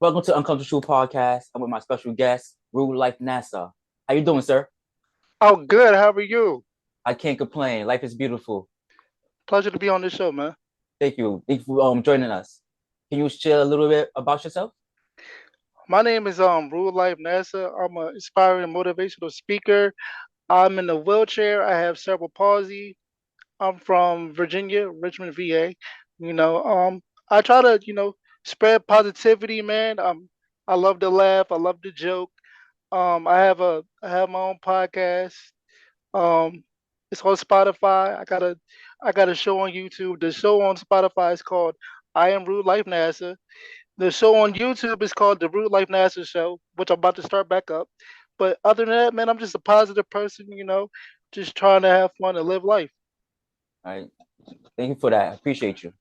Welcome to Uncomfortable Podcast. I'm with my special guest, RUDELIFE NASA. How you doing, sir? Oh, good. How are you? I can't complain. Life is beautiful. Pleasure to be on this show, man. Thank you. Thank you for joining us. Can you share a little bit about yourself? My name is Rule Life NASA. I'm an inspiring motivational speaker. I'm in a wheelchair. I have cerebral palsy. I'm from Virginia, Richmond, VA. You know, I try to spread positivity, man. I love to laugh. I love to joke. I have my own podcast. Um, it's on Spotify. I got a show on YouTube. The show on Spotify is called I Am Rude Life NASA. The show on YouTube is called The Root Life NASA Show, which I'm about to start back up. But other than that, man, I'm just a positive person, just trying to have fun and live life. All right. Thank you for that. I appreciate you.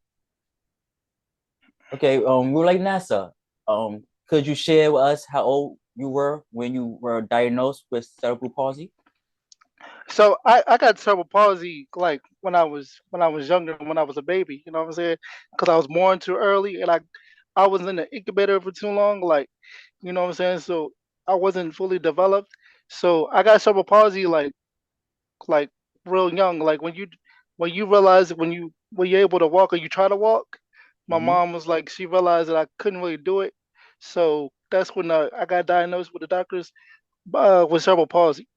Okay. RUDELIFE NASA. Could you share with us how old you were when you were diagnosed with cerebral palsy? So I got cerebral palsy like when I was younger, when I was a baby. You know what I'm saying? Because I was born too early, and I was in the incubator for too long. Like, you know what I'm saying? So I wasn't fully developed. So I got cerebral palsy like real young. Like when you realize when you're able to walk or you try to walk, my Hmm. mom was like she realized that I couldn't really do it. So that's when I got diagnosed with the doctors with cerebral palsy.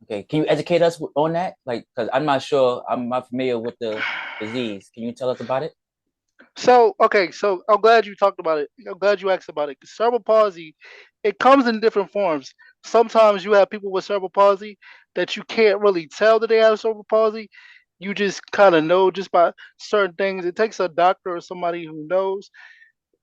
Okay. Can you educate us on that? Like, because I'm not sure. I'm not familiar with the disease. Can you tell us about it? So okay, so I'm glad you talked about it. I'm glad you asked about it. 'Cause cerebral palsy, it comes in different forms. Sometimes you have people with cerebral palsy that you can't really tell that they have cerebral palsy. You just kind of know just by certain things. It takes a doctor or somebody who knows,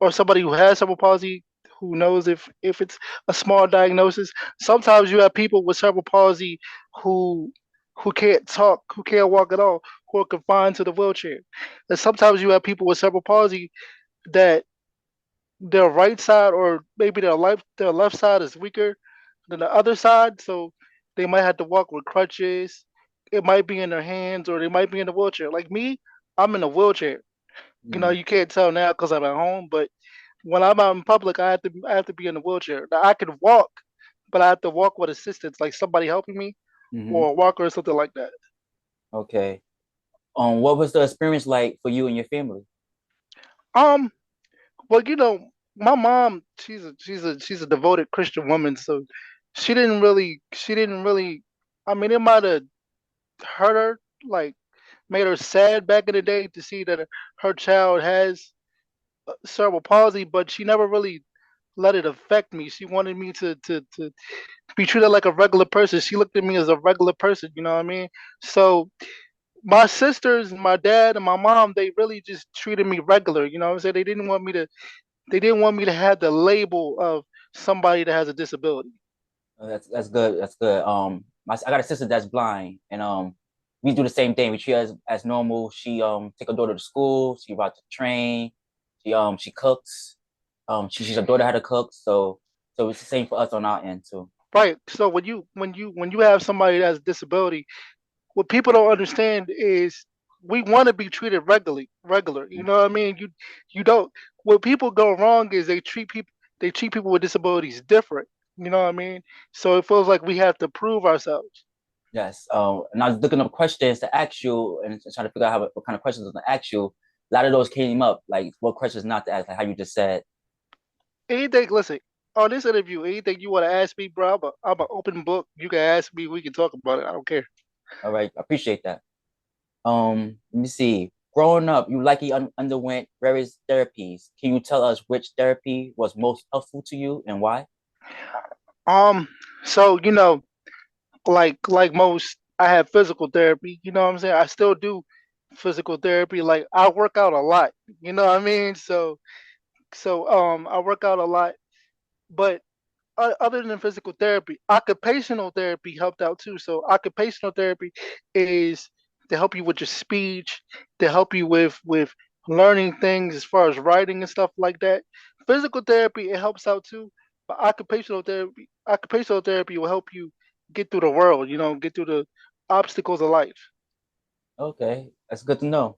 or somebody who has cerebral palsy who knows if it's a small diagnosis. Sometimes you have people with cerebral palsy who who can't talk, who can't walk at all, who are confined to the wheelchair. And sometimes you have people with cerebral palsy that their right side or maybe their left side is weaker than the other side, so they might have to walk with crutches. It might be in their hands or they might be in a wheelchair. Like me, I'm in a wheelchair. Mm. You can't tell now because I'm at home, but when I'm out in public, I have to be in a wheelchair. Now I can walk, but I have to walk with assistance, like somebody helping me Hmm. or a walker or something like that. Okay. What was the experience like for you and your family? Um, well, my mom, she's a devoted Christian woman, so she didn't really. I mean, it might have hurt her, like made her sad back in the day to see that her child has cerebral palsy, but she never really let it affect me. She wanted me to be treated like a regular person. She looked at me as a regular person, you know what I mean? So my sisters, my dad, and my mom, they really just treated me regular. You know what I'm saying? They didn't want me to have the label of somebody that has a disability. That's good. That's good. I got a sister that's blind, and we do the same thing. We treat her as normal. She take her daughter to school. She rides the train. She cooks. She's a daughter how to cook. So it's the same for us on our end too. Right. So when you have somebody that has a disability, what people don't understand is we want to be treated regular. You know what I mean? You don't. What people go wrong is they treat people with disabilities different. You know what I mean? So it feels like we have to prove ourselves. Yes. And I was looking up questions to ask you and trying to figure out what kind of questions to ask you. A lot of those came up, like what questions not to ask, like how you just said. Anything, listen, on this interview, anything you want to ask me, bro, I'm an open book. You can ask me. We can talk about it. I don't care. All right, I appreciate that. Let me see. Growing up, you likely underwent various therapies. Can you tell us which therapy was most helpful to you and why? Um, so like most, I have physical therapy. You know what I'm saying? I still do physical therapy. Like I work out a lot. You know what I mean? So I work out a lot, but other than physical therapy, occupational therapy helped out too. So occupational therapy is to help you with your speech, to help you with learning things as far as writing and stuff like that. Physical therapy it helps out too, but occupational therapy will help you get through the world. Get through the obstacles of life. Okay, that's good to know.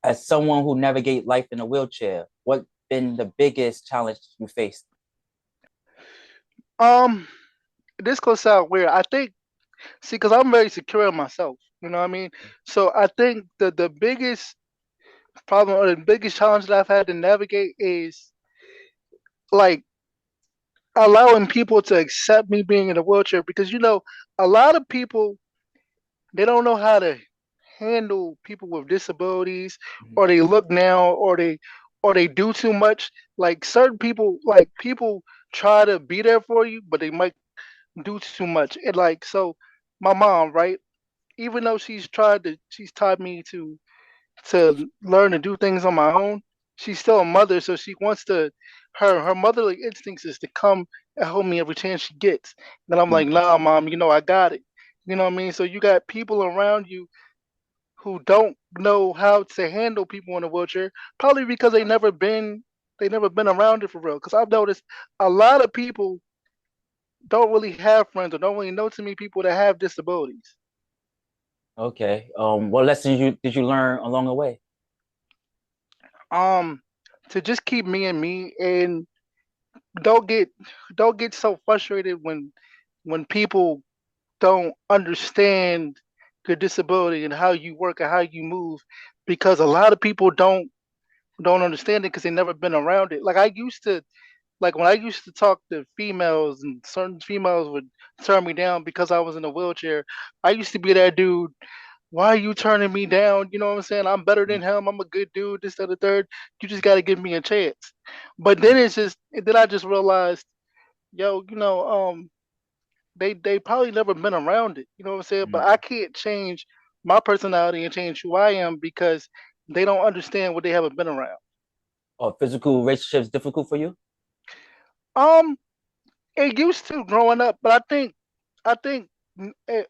As someone who navigate life in a wheelchair, what been the biggest challenge you faced? Um, this gonna sound weird. I think, see, because I'm very secure in myself. You know what I mean? So I think the biggest problem or the biggest challenge that I've had to navigate is like allowing people to accept me being in a wheelchair, because a lot of people, they don't know how to handle people with disabilities, Mhm. or they look now, or they do too much. Like certain people, like people try to be there for you, but they might do too much. And like, so my mom, right? Even though she's taught me to learn to do things on my own, she's still a mother, so she wants to. Her motherly instincts is to come and hold me every chance she gets. And I'm like, Mm. nah, mom, I got it. You know what I mean? So you got people around you who don't know how to handle people in a wheelchair, probably because they never been around it for real. Because I've noticed a lot of people don't really have friends or don't really know too many people that have disabilities. Okay. What lessons did you learn along the way? Um, to just keep me and me, and don't get don't get so frustrated when people don't understand your disability and how you work and how you move, because a lot of people don't understand it because they never been around it. Like I used to, like when I used to talk to females, and certain females would turn me down because I was in a wheelchair. I used to be that dude. Why are you turning me down? You know what I'm saying? I'm better than Mhm. him. I'm a good dude. This, that, the third. You just got to give me a chance. But then I just realized, yo, they probably never been around it. You know what I'm saying? But I Mhm. can't change my personality and change who I am because they don't understand what they haven't been around. Are physical relationships difficult for you? Um, it used to growing up, but I think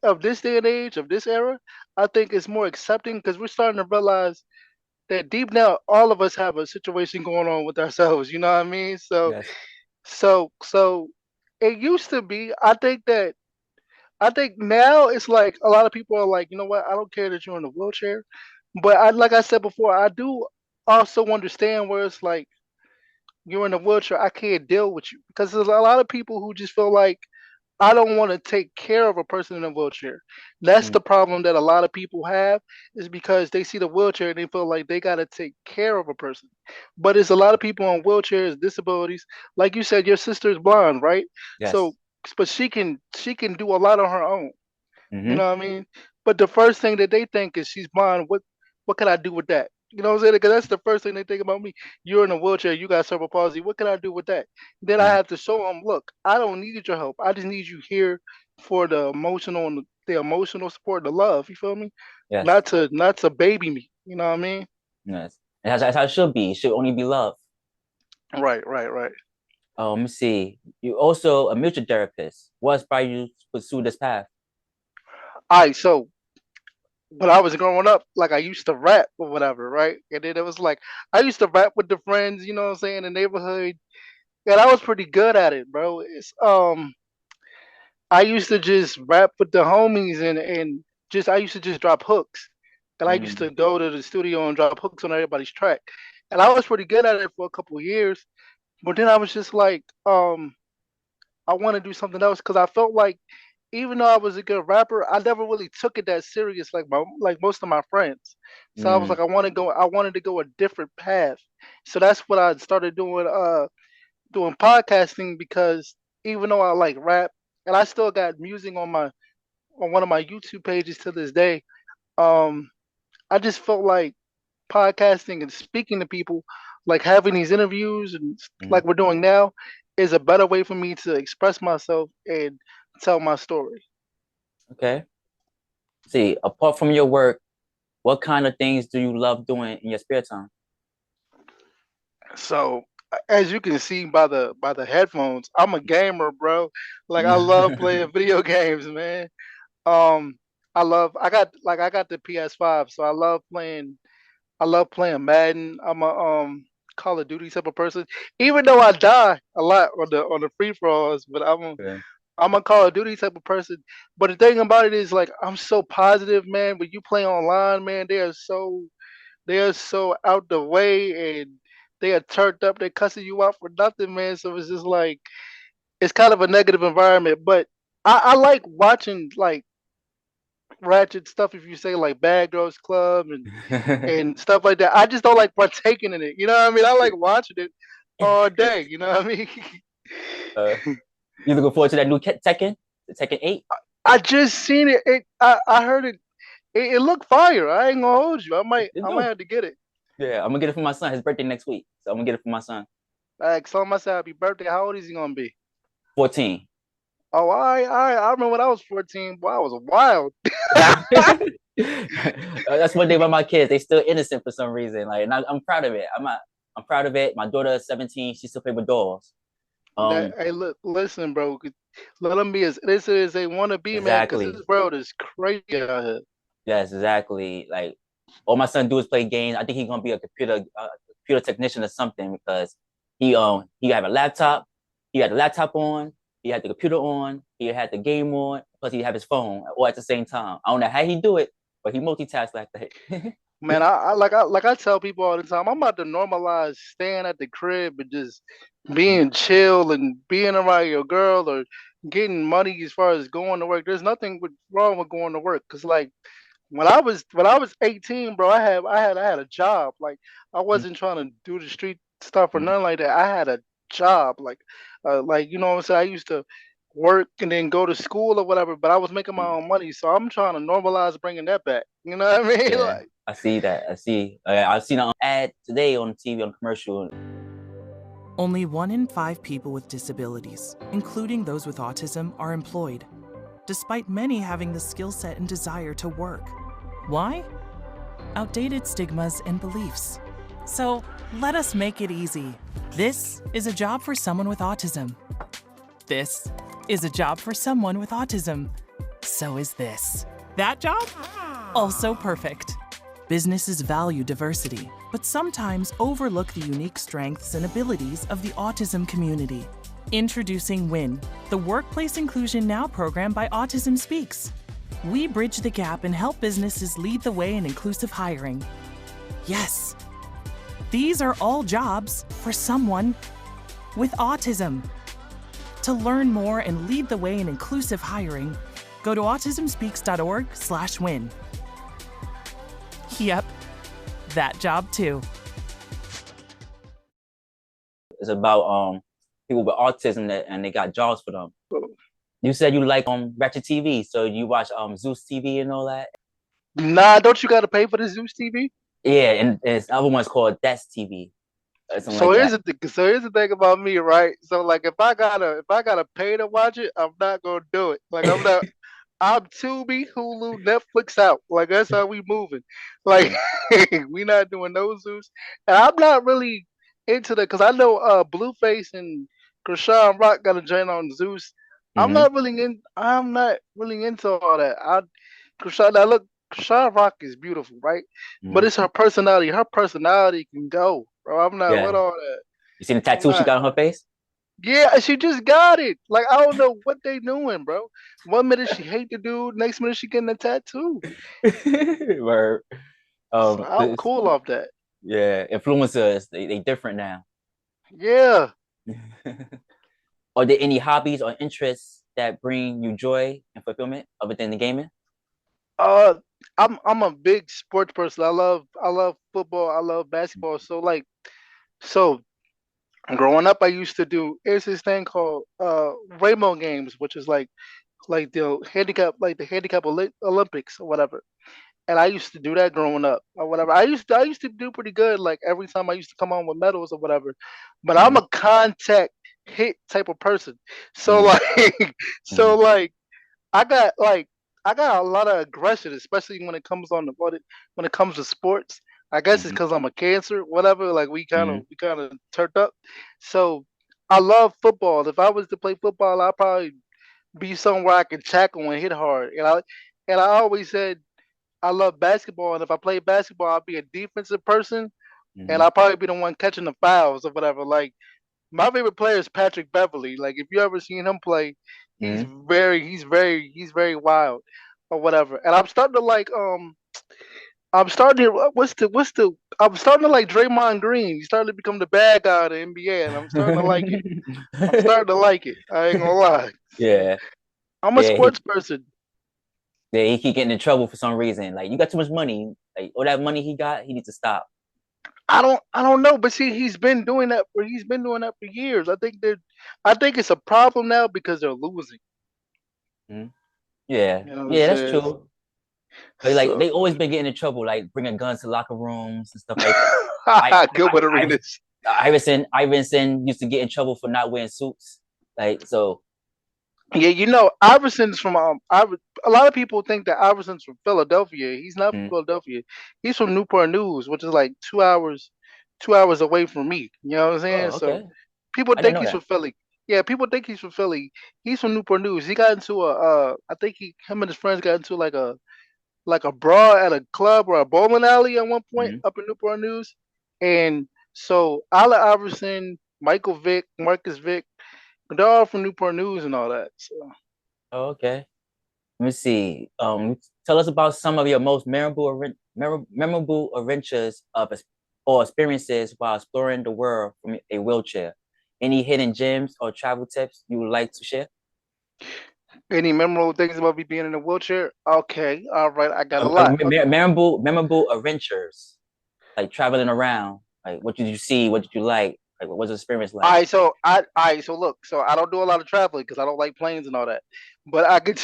of this day and age, of this era, I think it's more accepting because we're starting to realize that deep down, all of us have a situation going on with ourselves. You know what I mean? So, Yes. so it used to be. I think now it's like a lot of people are like, you know what? I don't care that you're in a wheelchair, but like I said before, I do also understand where it's like you're in a wheelchair. I can't deal with you because there's a lot of people who just feel like I don't want to take care of a person in a wheelchair. That's Mm. the problem that a lot of people have, is because they see the wheelchair and they feel like they got to take care of a person. But it's a lot of people on wheelchairs, disabilities. Like you said, your sister is blind, right? So, Yes. but she can do a lot on her own. You Mm-hmm. know what I mean? But the first thing that they think is she's blind. What can I do with that? You know what I'm saying? Because that's the first thing they think about me. You're in a wheelchair. You got cerebral palsy. What can I do with that? Then I Mm-hmm. have to show them, look, I don't need your help. I just need you here for the emotional and the emotional support, the love. You feel me? Yes. Not to baby me. You know what I mean? Yes. And that's how it should be. It should only be love. Right, right, right. Let me see. You also a mutual therapist. What inspired you to pursue this path? All right. So when I was growing up, like I used to rap or whatever, right? And then it was like I used to rap with the friends. You know what I'm saying? In the neighborhood. And I was pretty good at it, bro. I used to just rap with the homies, and just I used to just drop hooks. And I used Mm. to go to the studio and drop hooks on everybody's track. And I was pretty good at it for a couple of years. But then I was just like, I want to do something else because I felt like even though I was a good rapper, I never really took it that serious like most of my friends. So I was Mm. like, I wanted to go a different path. So that's what I started doing podcasting, because even though I like rap and I still got music on one of my YouTube pages to this day, um, I just felt like podcasting and speaking to people, like having these interviews and Mm. like we're doing now, is a better way for me to express myself and tell my story. Okay. See, apart from your work, what kind of things do you love doing in your spare time? So as you can see by the headphones, I'm a gamer, bro. Like I love playing video games, man. Um, I got the PS5, so I love playing Madden. I'm a Call of Duty type of person. Even though I die a lot on the free for alls, but Okay. I'm a Call of Duty type of person. But the thing about it is, like, I'm so positive, man. When you play online, man, they are so out the way, and they are turned up, they cussing you out for nothing, man. So it's just like it's kind of a negative environment. But I like watching like ratchet stuff. If you say like Bad Girls Club and stuff like that, I just don't like partaking in it. You know what I mean? I like watching it all day. You know what I mean? uh, you looking forward to that new Tekken, the Tekken 8? I just seen it. I heard it. It looked fire. I ain't gonna hold you. It I might do. have to get it. Yeah, I'm gonna get it for my son. His birthday next week, so I'm gonna get it for my son. Like, tell myself happy birthday. How old is he gonna be? 14. Oh, I remember when I was 14. Boy, I was wild. That's one thing about my kids. They still innocent for some reason. Like, and I'm proud of it. I'm proud of it. My daughter is 17. She still play with dolls. That, Um, hey, look, listen, bro. Let them be as innocent as they want to be, man. Because exactly. this world is crazy out here. Yes, exactly. Like, all my son do is play games. I think he's gonna be a computer technician or something because he have a laptop. He had the laptop on. He had the computer on. He had the game on. Plus, he have his phone all at the same time. I don't know how he do it, but he multitask like that. Man, I tell people all the time, I'm about to normalize staying at the crib and just being chill and being around your girl or getting money as far as going to work. There's nothing wrong with going to work because like when I was 18, bro, I had a job. Like I wasn't trying to do the street stuff or nothing like that. I had a job. Like you know what I'm saying. I used to work and then go to school or whatever, but I was making my own money, so I'm trying to normalize bringing that back. You know what I mean? Yeah, Like I see that. I see. I've seen an ad today on TV on commercial. Only 1 in 5 people with disabilities, including those with autism, are employed, despite many having the skill set and desire to work. Why? Outdated stigmas and beliefs. So let us make it easy. This is a job for someone with autism. This is a job for someone with autism. So is this. That job? Also perfect. Businesses value diversity, but sometimes overlook the unique strengths and abilities of the autism community. Introducing WIN, the Workplace Inclusion Now program by Autism Speaks. We bridge the gap and help businesses lead the way in inclusive hiring. Yes, these are all jobs for someone with autism. To learn more and lead the way in inclusive hiring, go to autismspeaks.org/win. Yep, that job too. It's about people with autism and they got jobs for them. You said you like Ratchet TV, so you watch Zeus TV and all that. nah, don't you got to pay for the Zeus TV? Yeah, and this other one's called That's TV, or something So like here's that. the thing. So here's the thing about me, right? So like if I gotta pay to watch it, I'm not gonna do it. Like I'm not. I'm Tubi, Hulu, Netflix out. Like that's how we moving. Like we not doing no Zeus. And I'm not really into that because I know Blueface and Krishan Rock got a joint on Zeus. Mm-hmm. I'm not really into all that. Krishan now look, Krishan Rock is beautiful, right? But Mm-hmm. it's her personality. Her personality can go, bro. I'm not with Yeah. all that. You see the I'm tattoo she not. got on her face? Yeah, she just got it. Like I don't know what they doing, bro. One minute she hate the dude, next minute she getting a tattoo. Where So I'm this, cool off that. yeah, influencers they different now. Yeah. Are there any hobbies or interests that bring you joy and fulfillment other than the gaming? Uh I'm a big sports person. I love football, I love basketball. So growing up I used to do there's this thing called Rainbow Games, which is like the handicap Olympics or whatever. And I used to do that growing up or whatever. I used to do pretty good. Like every time I used to come on with medals or whatever. But I'm Mm-hmm. a contact hit type of person. So Mm-hmm. like Mm-hmm. so like I got like I got a lot of aggression, especially when it comes to sports. I guess it's Mm-hmm. because I'm a cancer, whatever. Like Mm-hmm. we kind of turned up. So I love football. If I was to play football, I'd probably be somewhere I can tackle and hit hard. And I always said I love basketball, and if I play basketball, I'll be a defensive person, and Mm-hmm. I'll probably be the one catching the fouls or whatever. Like my favorite player is Patrick Beverly. Like if you ever seen him play, Mm-hmm. he's very wild or whatever. And I'm starting to like I'm starting to what's the I'm starting to like Draymond Green. He's starting to become the bad guy of the NBA, and I'm starting to like it. I'm starting to like it. I ain't gonna lie. Yeah, I'm a yeah, sports person. yeah. He keep getting in trouble for some reason. Like you got too much money. Like all that money he got, he needs to stop. I don't know, but see, he's been doing that for years. I think it's a problem now because they're losing. Mhm. Yeah, You know what I'm yeah, that's saying? true. But like So they always been getting in trouble, like bringing guns to locker rooms and stuff like that. Gilbert I, Arenas. Iverson used to get in trouble for not wearing suits. Like so. Yeah, Iverson's from a lot of people think that Iverson's from Philadelphia. He's not from Mm. Philadelphia. He's from Newport News, which is like 2 hours away from me. You know what I'm saying? Oh, So okay. people I didn't think know he's that. from Philly. Yeah, people think he's from Philly. He's from Newport News. He got into I think him and his friends got into like a brawl at a club or a bowling alley at one point Mm. up in Newport News. And so Allen Iverson, Michael Vick, Marcus Vick, they're all from Newport News and all that. So Oh, okay. Let me see. Tell us about some of your most memorable adventures or experiences while exploring the world from a wheelchair. Any hidden gems or travel tips you would like to share? any memorable things about me being in a wheelchair? Okay, all right, I got a lot. Okay. Memorable adventures, like traveling around. Like, what did you see? What did you like? Like, what was the experience All like? right, so look, so I don't do a lot of traveling because I don't like planes and all that. But I could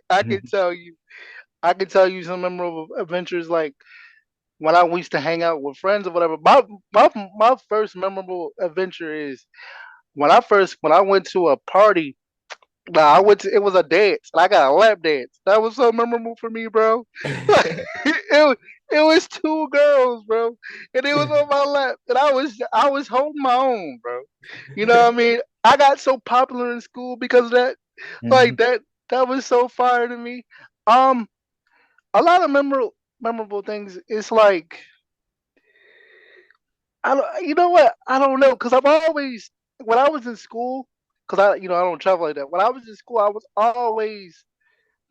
I can tell you some memorable adventures like when I used to hang out with friends or whatever. My first memorable adventure is when I went to a party. Nah, it was a dance and I got a lap dance. That was so memorable for me, bro. It was two girls, bro, and it was on my lap, and I was holding my own, bro. You know what I mean? I got so popular in school because of that. Like that was so fire to me. Um, a lot of memorable things. It's like I don't, you know what? I don't know because I've always when I was in school because I don't travel like that. When I was in school, I was always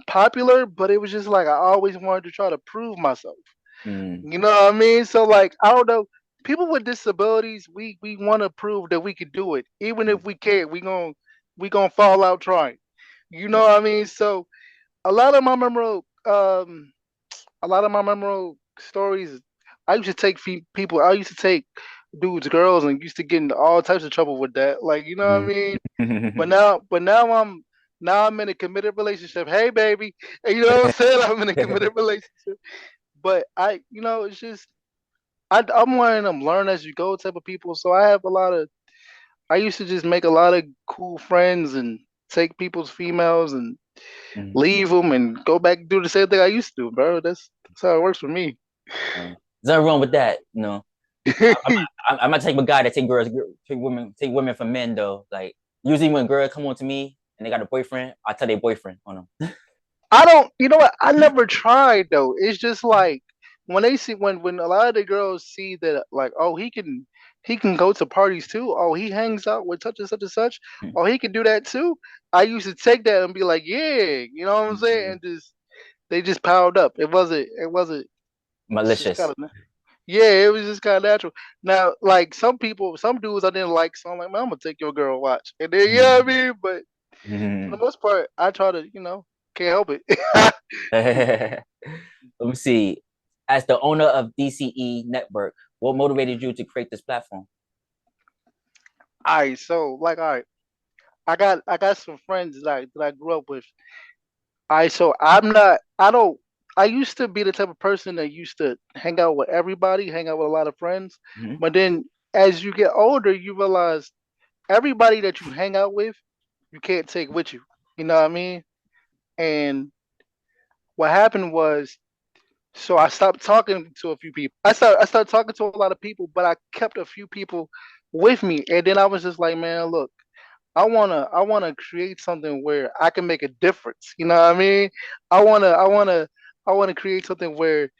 popular, but it was just like I always wanted to try to prove myself. Mm, You know what I mean? So like I don't know. People with disabilities, we want to prove that we could do it, even mm, if we can't. We gonna fall out trying. You know yeah. what I mean? So a lot of my memorable a lot of my memorable stories. I used to take people. I used to take dudes, girls, and used to get into all types of trouble with that. Like you know what I Mm. mean? But now I'm in a committed relationship. Hey, baby, and you know what I'm saying? I'm in a committed relationship. But it's just I'm one of them learn as you go type of people. So I have a lot of. I used to just make a lot of cool friends and take people's females and Mm. leave them and go back and do the same thing I used to do, bro. That's how it works for me. There's nothing wrong with that, you know. I'm not take a guy that take women from men though. Like usually when girls come on to me and they got a boyfriend, I tell their boyfriend on them. I don't. You know what? I never tried though. It's just like when they see when a lot of the girls see that like, oh, he can go to parties too. Oh, he hangs out with such and such and such. Oh, he can do that too. I used to take that and be like, yeah, you know what I'm saying, and just they just piled up. It wasn't. It's just kind Malicious. of yeah. It was just kind of natural. Now, like some people, some dudes I didn't like, so I'm like, man, I'm gonna take your girl watch, and then you know what I mean. But for the most part, I try to, can't help it. Let me see. As the owner of DCE Network, what motivated you to create this platform? All right, so like, all right, I got some friends that I grew up with. All right, so I'm not. I don't. I used to be the type of person that used to hang out with everybody, hang out with a lot of friends. Mm-hmm. But then, as you get older, you realize everybody that you hang out with, you can't take with you. You know what I mean? And what happened was, so I stopped talking to a few people. I started talking to a lot of people, but I kept a few people with me. And then I was just like, man, look. I wanna create something where I can make a difference. You know what I mean? I wanna create something where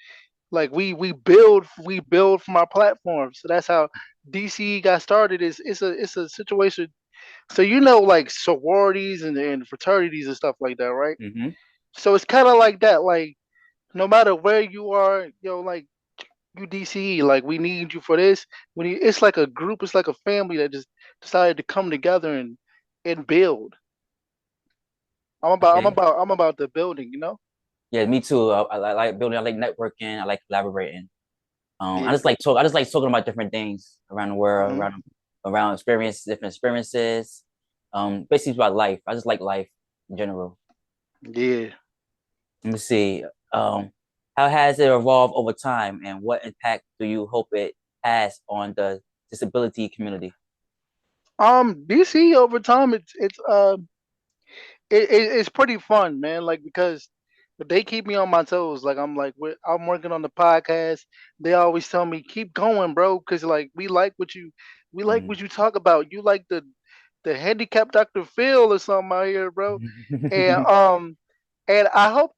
like we build from our platform. So that's how DCE got started. It's a situation. So like sororities and fraternities and stuff like that, right? Mm-hmm. So it's kind of like that. Like no matter where you are, like you DCE, like we need you for this. It's like a group, it's like a family that just decided to come together and build. Okay. I'm about the building, you know? Yeah, me too. I like building. I like networking. I like collaborating. I Yeah. just like talk. I just like talking about different things around the world, Hmm. around different experiences. Basically about life. I just like life in general. Yeah. Let me see. Um, how has it evolved over time, and what impact do you hope it has on the disability community? DC over time, it's pretty fun, man. Like because they keep me on my toes. Like I'm working on the podcast. They always tell me keep going, bro, because like we like Mm. what you talk about. You like the handicapped Dr. Phil or something out here, bro. And and I hope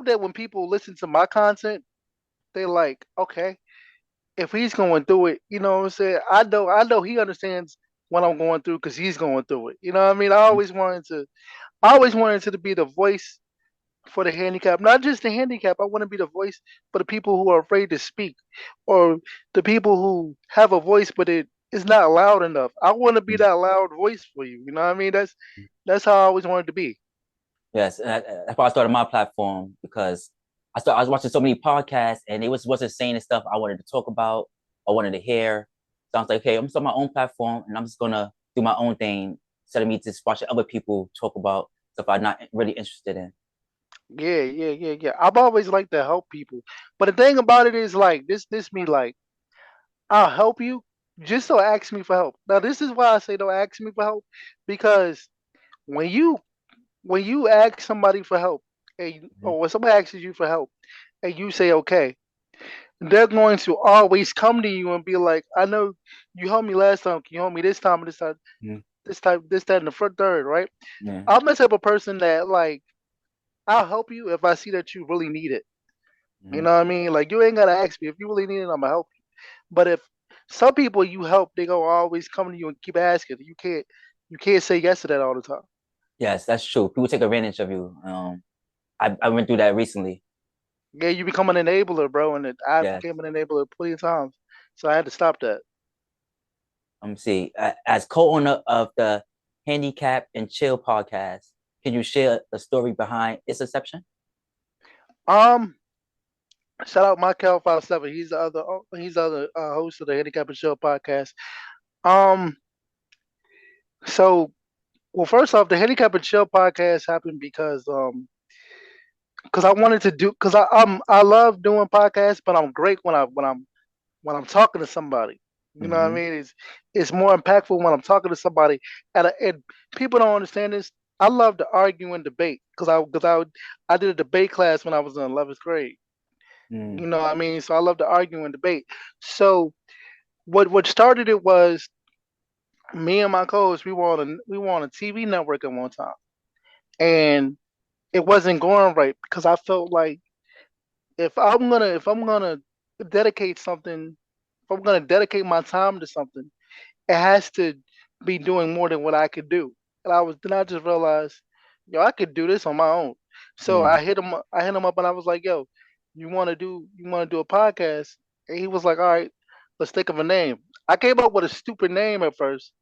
that when people listen to my content, they like okay if he's going through it. You know what I'm saying? I know he understands what I'm going through because he's going through it. You know what I mean? I always wanted to be the voice for the handicap, not just the handicap. I want to be the voice for the people who are afraid to speak, or the people who have a voice but it is not loud enough. I want to be that loud voice for you. You know what I mean? That's how I always wanted to be. Yes, and that's why I started my platform because I was watching so many podcasts and they wasn't saying the stuff I wanted to talk about, I wanted to hear. So I was like, okay, I'm starting my own platform and I'm just gonna do my own thing instead of me just watching other people talk about stuff I'm not really interested in. Yeah. I've always liked to help people, but the thing about it is like this me like I'll help you. Just don't ask me for help. Now this is why I say don't ask me for help because when you when you ask somebody for help, Mhm. or when somebody asks you for help, and you say okay, they're going to always come to you and be like, "I know you helped me last time. Can you help me this time? This time? Mhm. This time? This that and the first third, right?" Yeah. I'm the type of person that like I'll help you if I see that you really need it. You Mhm. know what I mean? Like you ain't gotta ask me if you really need it. I'm gonna help you. But if some people you help, they gonna always come to you and keep asking. You can't say yes to that all the time. Yes, that's true. People take advantage of you. I went through that recently. Yeah, you become an enabler, bro, and I Yes. became an enabler plenty of times, so I had to stop that. Let me see. As co-owner of the Handicap and Chill podcast, can you share the story behind its inception? Um, Shout out Michael 57. He's the other host of the Handicap and Chill podcast. Um, so well, first off, the Handicap and Chill podcast happened because I wanted to do because I love doing podcasts, but I'm great when I'm talking to somebody. You know what I Mm-hmm. mean? It's more impactful when I'm talking to somebody. And people don't understand this. I love to argue and debate I did a debate class when I was in 11th grade. Mm. You know what I mean? So I love to argue and debate. So what started it was me and my co-host. We were on a TV network at one time, and it wasn't going right because I felt like if I'm gonna dedicate something, if I'm gonna dedicate my time to something, it has to be doing more than what I could do. And then I just realized, yo, I could do this on my own. So Mm. I hit him up and I was like, yo, you wanna do a podcast? And he was like, all right, let's think of a name. I came up with a stupid name at first.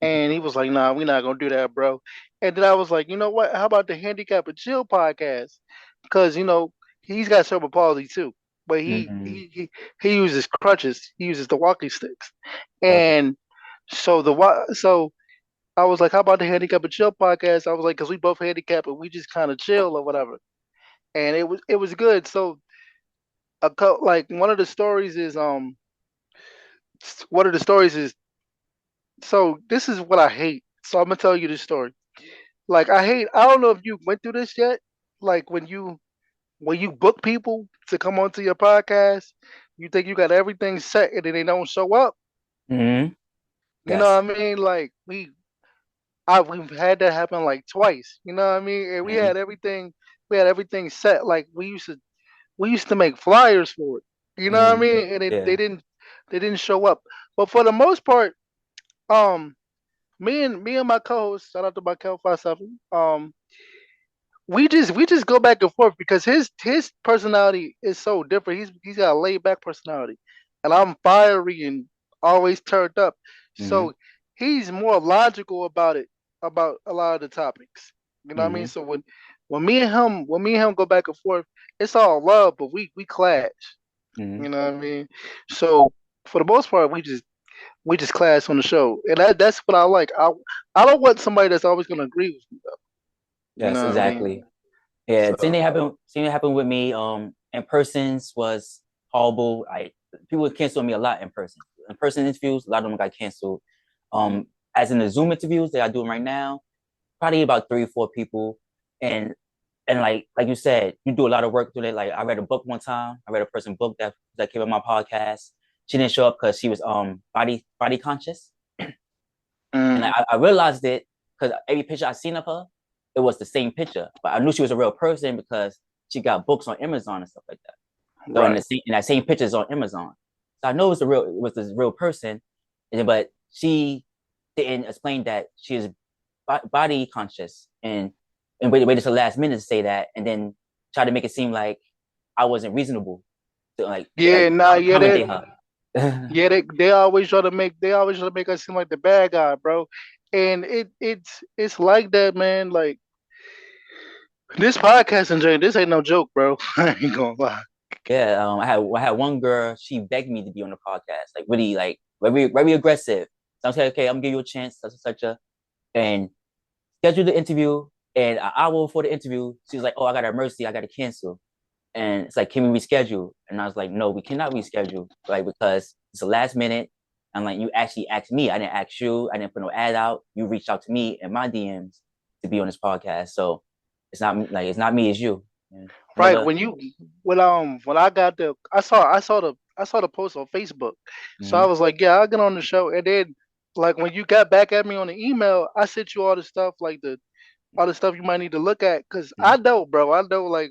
And he was like, nah, we're not gonna do that, bro. And then I was like, you know what? How about the Handicap and Chill podcast? Because, he's got cerebral palsy too. But Mm. he uses crutches. He uses the walking sticks. Okay. And so I was like, how about the Handicap and Chill podcast? I was like, because we both handicapped and we just kind of chill or whatever. And it was good. So like one of the stories is so this is what I hate. So I'm gonna tell you this story. Like I don't know if you went through this yet. Like when you book people to come onto your podcast, you think you got everything set and then they don't show up. Mm-hmm. You know Yes. what I mean? Like we've had that happen like twice. You know what I mean? And Mm-hmm. we had everything set. Like we used to make flyers for it. You know what I Mm-hmm. mean? And Yeah. they didn't show up. But for the most part, um, me and my co-host, shout out to my Kel 57, we just go back and forth because his personality is so different. He's got a laid back personality, and I'm fiery and always turned up. Mm-hmm. So he's more logical about it, about a lot of the topics. You know what I mean? Mm-hmm. So when me and him go back and forth, it's all love, but we clash. Mm-hmm. You know what I mean? So for the most part, we just clash on the show, and that's what I like. I don't want somebody that's always gonna agree with me though. You Yes, know what I mean? exactly. Yeah, So. same thing happened with me. In persons was horrible. People cancel me a lot in person. In person interviews, a lot of them got canceled. As in the Zoom interviews that I do right now, probably about 3 or 4 people. And like you said, you do a lot of work through it. Like I read a book one time. I read a person book that came on my podcast. She didn't show up because she was body conscious. And Mm. I realized it because every picture I seen of her, it was the same picture. But I knew she was a real person because she got books on Amazon and stuff like that. So Right. in that same picture is on Amazon. So I know it was this real person, but she didn't explain that she is body conscious and waited till the last minute to say that, and then try to make it seem like I wasn't reasonable to Yeah, nah, yeah, accommodate her. they always try to make us seem like the bad guy, bro. And it's like that, man. Like this podcasting joint, this ain't no joke, bro. I ain't gonna lie. Yeah, I had one girl. She begged me to be on the podcast, like really, like very aggressive. So I was like, okay, I'm gonna give you a chance, such and such a, and scheduled the interview. And an hour before the interview, she was like, "Oh, I got a mercy, I got to cancel." And it's like, "Can we reschedule?" And I was like, "No, we cannot reschedule, like because it's the last minute." I'm like, "You actually asked me. I didn't ask you. I didn't put no ad out. You reached out to me in my DMs to be on this podcast. So it's not me, it's you." And Right, never. when I got the I saw the post on Facebook. So I Mm-hmm, was like, yeah, I'll get on the show. And then like when you got back at me on the email, I sent you all the stuff, like the all the stuff you might need to look at, because mm-hmm, I know, bro. I know, like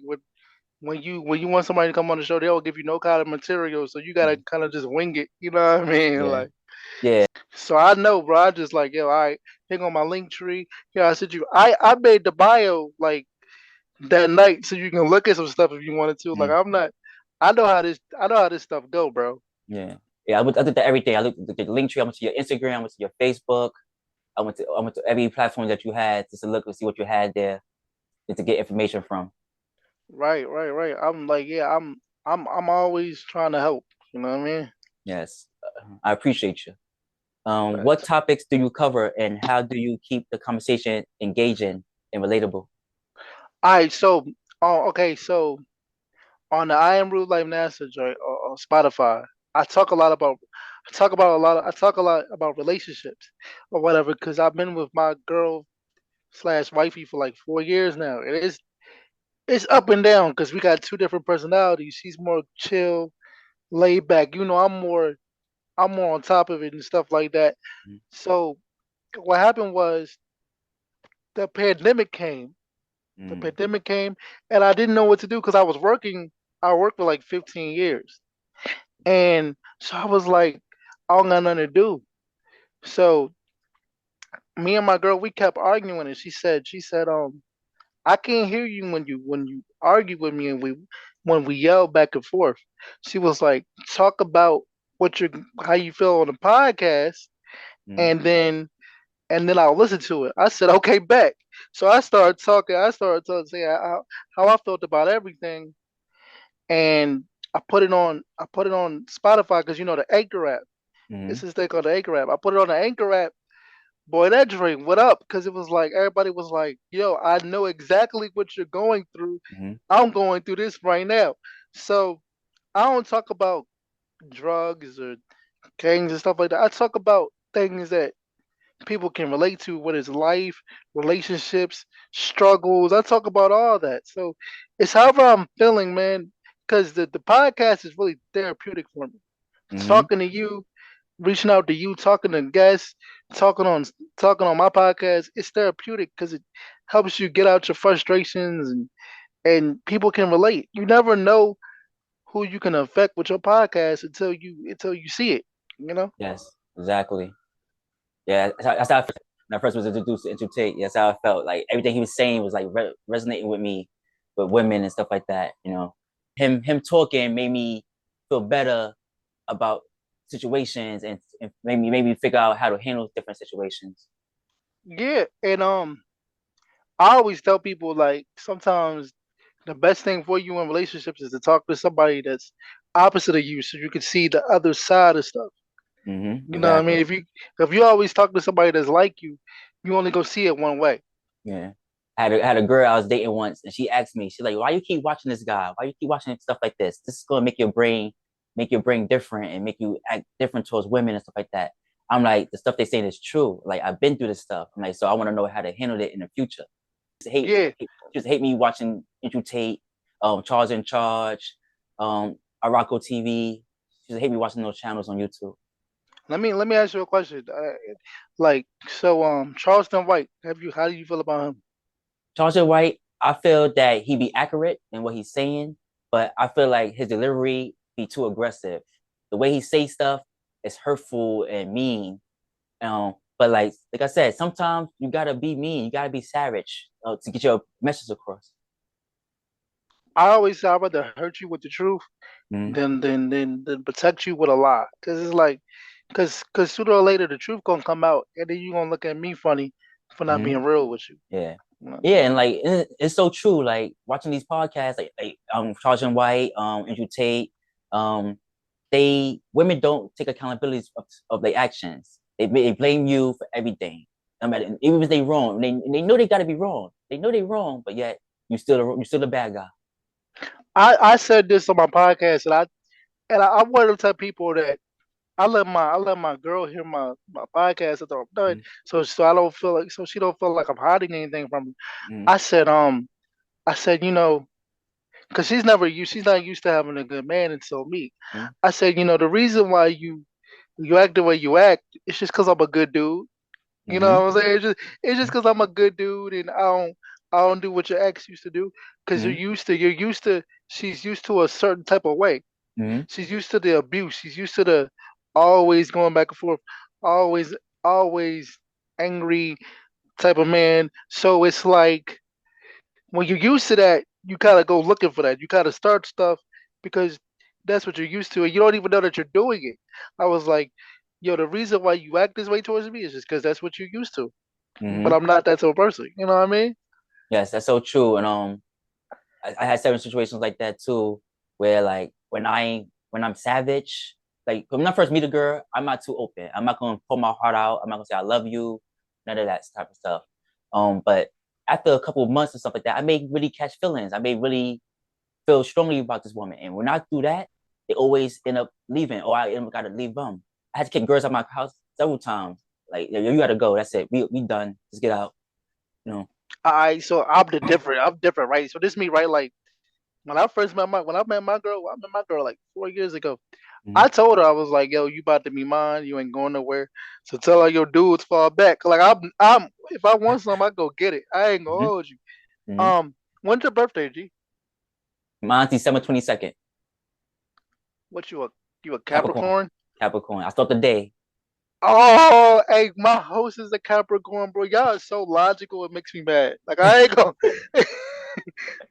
when you want somebody to come on the show, they don't give you no kind of material, so you gotta mm-hmm. kind of just wing it. You know what I mean? Yeah, Like, yeah. so I know, bro. I just like, yo, all right, hang on my link tree. Here, I sent you. I made the bio like that night, so you can look at some stuff if you wanted to. Like, Mm-hmm. I'm not. I know how this stuff go, bro. Yeah, yeah. I did that everything. I looked at the link tree. I went to your Instagram. I went to your Facebook. I went to every platform that you had just to look and see what you had there and to get information from. Right, right, right. I'm like, yeah, I'm always trying to help. You know what I mean? Yes, I appreciate you. What Facts. topics do you cover, and how do you keep the conversation engaging and relatable? All right, so, oh, okay, so on the I Am Rude Life NASA joint on Spotify, I talk a lot about relationships or whatever, because I've been with my girl slash wifey for like 4 years now, and it's up and down because we got two different personalities. She's more chill, laid back. I'm more on top of it and stuff like that. So what happened was the pandemic came. The Mm-hmm. pandemic came, and I didn't know what to do because I was working. I worked for like 15 years. And so I was like, I don't got nothing to do. So me and my girl, we kept arguing, and she said, I can't hear you when you argue with me and when we yell back and forth. She was like, talk about what you how you feel on the podcast, Mm-hmm. and then I'll listen to it. I said, okay, bet. So I started talking. Saying how I felt about everything, and I put it on Spotify because the Anchor app. Mm-hmm. It's this thing called the Anchor app. I put it on the Anchor app. Boy, that drink went up because it was like everybody was like, "Yo, I know exactly what you're going through. Mm-hmm. I'm going through this right now." So I don't talk about drugs or gangs and stuff like that. I talk about things that people can relate to, what is life, relationships, struggles. I talk about all that. So it's however I'm feeling, man. Because the podcast is really therapeutic for me. Mm-hmm. Talking to you, reaching out to you, talking to guests, talking on talking on my podcast, it's therapeutic because it helps you get out your frustrations, and people can relate. You never know who you can affect with your podcast until you see it. You know? Yes, exactly. Yeah, that's how I feel. when I first was introduced to Andrew Tate. That's how I felt. Like everything he was saying was like resonating with me, with women and stuff like that. You know, him talking made me feel better about situations and made me figure out how to handle different situations. Yeah, and I always tell people like sometimes the best thing for you in relationships is to talk to somebody that's opposite of you, so you can see the other side of stuff. You know what I mean? Exactly. If you always talk to somebody that's like you only go see it one way. Yeah. I had a girl I was dating once, and she asked me, she's like, "Why you keep watching this guy? Why you keep watching stuff like this? This is gonna make your brain different and make you act different towards women and stuff like that." I'm like, the stuff they saying is true. Like I've been through this stuff. I'm like, so I want to know how to handle it in the future. Yeah. Just hate me watching Andrew Tate, Charles in Charge, Araco TV. She just hate me watching those channels on YouTube. Let me ask you a question. Like so, Charleston White. How do you feel about him? Charles White, I feel that he be accurate in what he's saying, but I feel like his delivery be too aggressive. The way he say stuff is hurtful and mean. But like I said, sometimes you gotta be mean, you gotta be savage to get your message across. I always say I'd rather hurt you with the truth Mm-hmm. than protect you with a lie. Cause it's like, cause sooner or later the truth gonna come out, and then you gonna look at me funny for not Mm-hmm. being real with you. Yeah. You know what I'm Yeah, and saying? like it's so true. Like watching these podcasts, like Charles White, Andrew Tate, um, women don't take accountability of their actions. They blame you for everything. I mean, even if they wrong, they know they got to be wrong. They know they wrong, but yet you still the bad guy. I said this on my podcast, and I wanted to tell people that I let my girl hear my podcast after I'm done, so I don't feel like so she don't feel like I'm hiding anything from her. Mm-hmm. I said because she's not used to having a good man until me. I said the reason why you act the way you act, it's just because I'm a good dude. You Mm-hmm. know what I'm saying? It's just because I'm a good dude and I don't do what your ex used to do because Mm-hmm. she's used to a certain type of way. Mm-hmm. She's used to the abuse. She's used to the always going back and forth, always always angry type of man. So it's like when you're used to that, you kind of go looking for that. You kind of start stuff because that's what you're used to, and you don't even know that you're doing it. I was like, yo, the reason why you act this way towards me is just because that's what you're used to. But Mm-hmm. I'm not that type of person. You know what I mean? Yes, that's so true. And I had several situations like that too, where like when I'm savage, like when I first meet a girl, I'm not too open. I'm not gonna pull my heart out. I'm not gonna say I love you, none of that type of stuff. But after a couple of months and stuff like that, I may really catch feelings. I may really feel strongly about this woman. And when I do that, they always end up leaving, or I end up gotta leave them. I had to kick girls out of my house several times. Like, yo, you gotta go. That's it. We done. Just get out. You know. So I'm different, right? So this me, right? Like when I met my girl like 4 years ago. Mm-hmm. I told her I was like, "Yo, you about to be mine. You ain't going nowhere. So tell all your dudes fall back. Like I'm. If I want something, I go get it. I ain't gonna Mm-hmm. hold you. Mm-hmm. When's your birthday, G? Mine's December 22nd. What you a Capricorn. Capricorn? Capricorn. I start the day. Oh, hey, my host is a Capricorn, bro. Y'all are so logical. It makes me mad. Like I ain't gonna.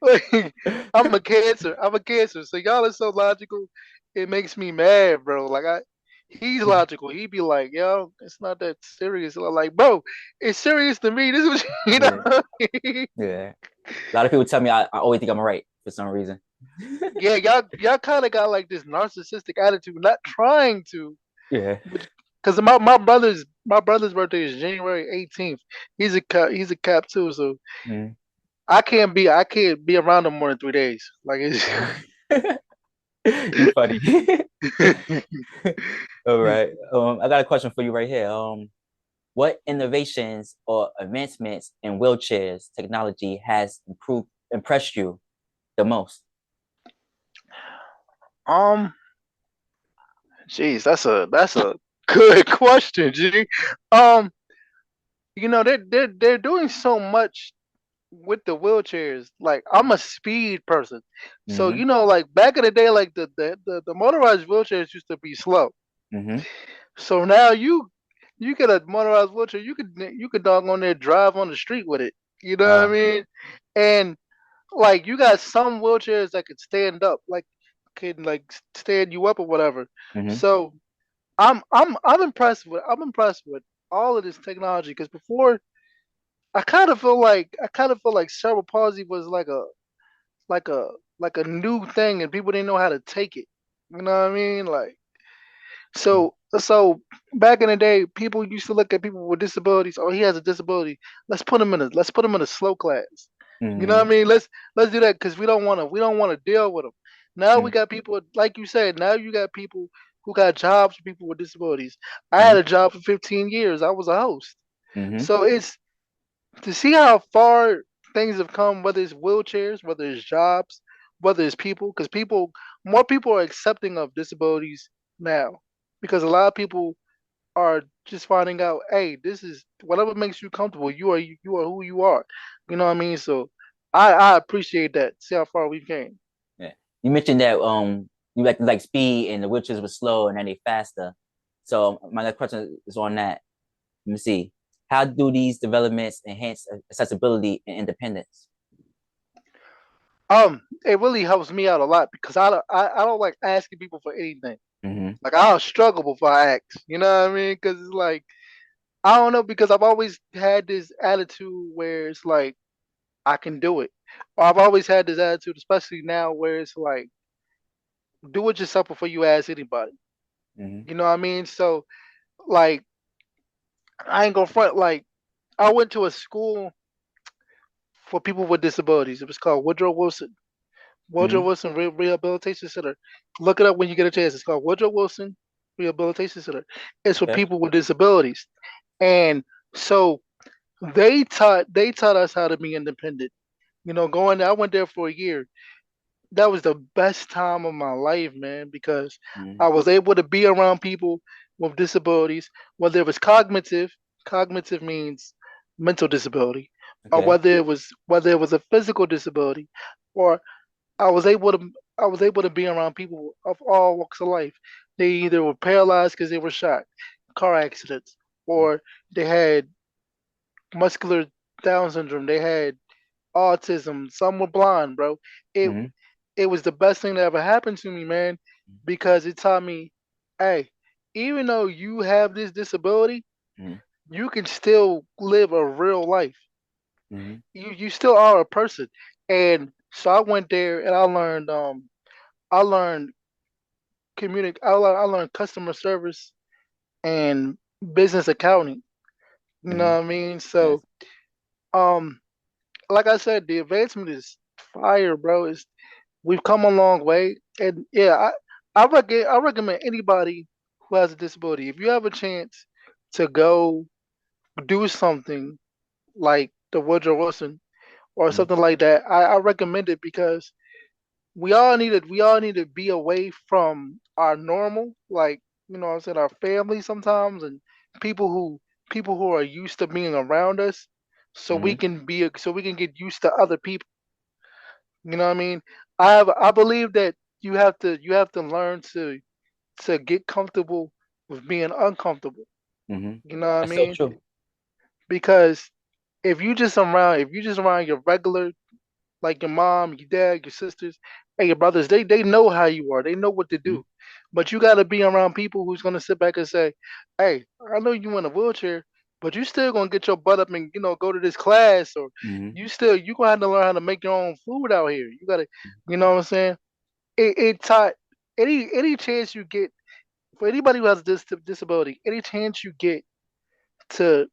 Like, I'm a Cancer. I'm a Cancer. So y'all are so logical. It makes me mad, bro. He's logical. He be like, yo, it's not that serious. I'm like, bro, it's serious to me. This is what you Yeah. know. Yeah. A lot of people tell me I always think I'm right for some reason. Yeah, y'all kind of got like this narcissistic attitude, not trying to, Yeah. because my brother's birthday is January 18th. He's a cap too, so Mm. I can't be around him more than 3 days. Like it's. You funny. All right. I got a question for you right here. What innovations or advancements in wheelchairs technology has impressed you the most? um, Jeez, that's a good question, G. Um, they're doing so much with the wheelchairs. Like I'm a speed person, so Mm-hmm. like back in the day, like the motorized wheelchairs used to be slow. Mm-hmm. So now you get a motorized wheelchair, you could dog on there drive on the street with it. You know what I Uh, mean? And like you got some wheelchairs that could stand up, like can like stand you up or whatever. mm-hmm, So I'm impressed with all of this technology because before I kind of feel like cerebral palsy was like a like a new thing and people didn't know how to take it. You know what I mean? Like so back in the day, people used to look at people with disabilities. Oh, he has a disability. Let's put him in a slow class. You know what mm-hmm, I mean? Let's do that because we don't want to deal with them. Now we got people like you said. Now you got people who got jobs for people with disabilities. I had mm-hmm, a job for 15 years. I was a host. mm-hmm, So it's to see how far things have come, whether it's wheelchairs, whether it's jobs, whether it's people, because more people are accepting of disabilities now, because a lot of people are just finding out, hey, this is whatever makes you comfortable. You are who you are. You know what I mean? So I appreciate that. See how far we've came. yeah. You mentioned that you like speed and the wheelchairs were slow and then they faster. So my next question is on that. Let me see. How do these developments enhance accessibility and independence? It really helps me out a lot because I don't like asking people for anything. Mm-hmm, Like I'll struggle before I ask. You know what I mean? Because it's like I don't know because I've always had this attitude where it's like I can do it. Or I've always had this attitude, especially now where it's like do it yourself before you ask anybody. mm-hmm, You know what I mean? So like I ain't gonna front. Like I went to a school for people with disabilities. It was called Woodrow mm-hmm. Wilson Rehabilitation Center. Look it up when you get a chance. It's called Woodrow Wilson Rehabilitation Center. It's for Okay. people with disabilities, and so they taught us how to be independent. You know, going there, I went there for a year. That was the best time of my life, man, because Mm-hmm. I was able to be around people with disabilities, whether it was cognitive means mental disability, or Okay. whether it was a physical disability, or I was able to I was able to be around people of all walks of life. They either were paralyzed because they were shot, car accidents, or they had muscular Down syndrome. They had autism. Some were blind, bro. It Mm-hmm. it was the best thing that ever happened to me, man, because it taught me, hey, even though you have this disability, Mm-hmm. you can still live a real life. Mm-hmm. You still are a person. And so I went there and I learned I learned customer service and business accounting. You know Mm-hmm. what I mean? Yes. So um like I said, the advancement is fire, bro. It's we've come a long way. And yeah, I recommend anybody who has a disability, if you have a chance to go do something like the Woodrow Wilson or Mm-hmm. something like that, I recommend it because we all need to be away from our normal, like you know what I'm saying, our family sometimes and people who people who are used to being around us Mm-hmm. so we can get used to other people. You know what I mean? I believe that you have to learn to get comfortable with being uncomfortable. Mm-hmm. You know what I That's so mean? true. Because if you just around your regular, like your mom, your dad, your sisters, and your brothers, they know how you are. They know what to Mm-hmm. do. But you got to be around people who's gonna sit back and say, "Hey, I know you in a wheelchair, but you still gonna get your butt up and go to this class, or Mm-hmm. you gonna have to learn how to make your own food out here. You gotta, you know what I'm saying? It taught any chance you get for anybody who has this disability, any chance you get to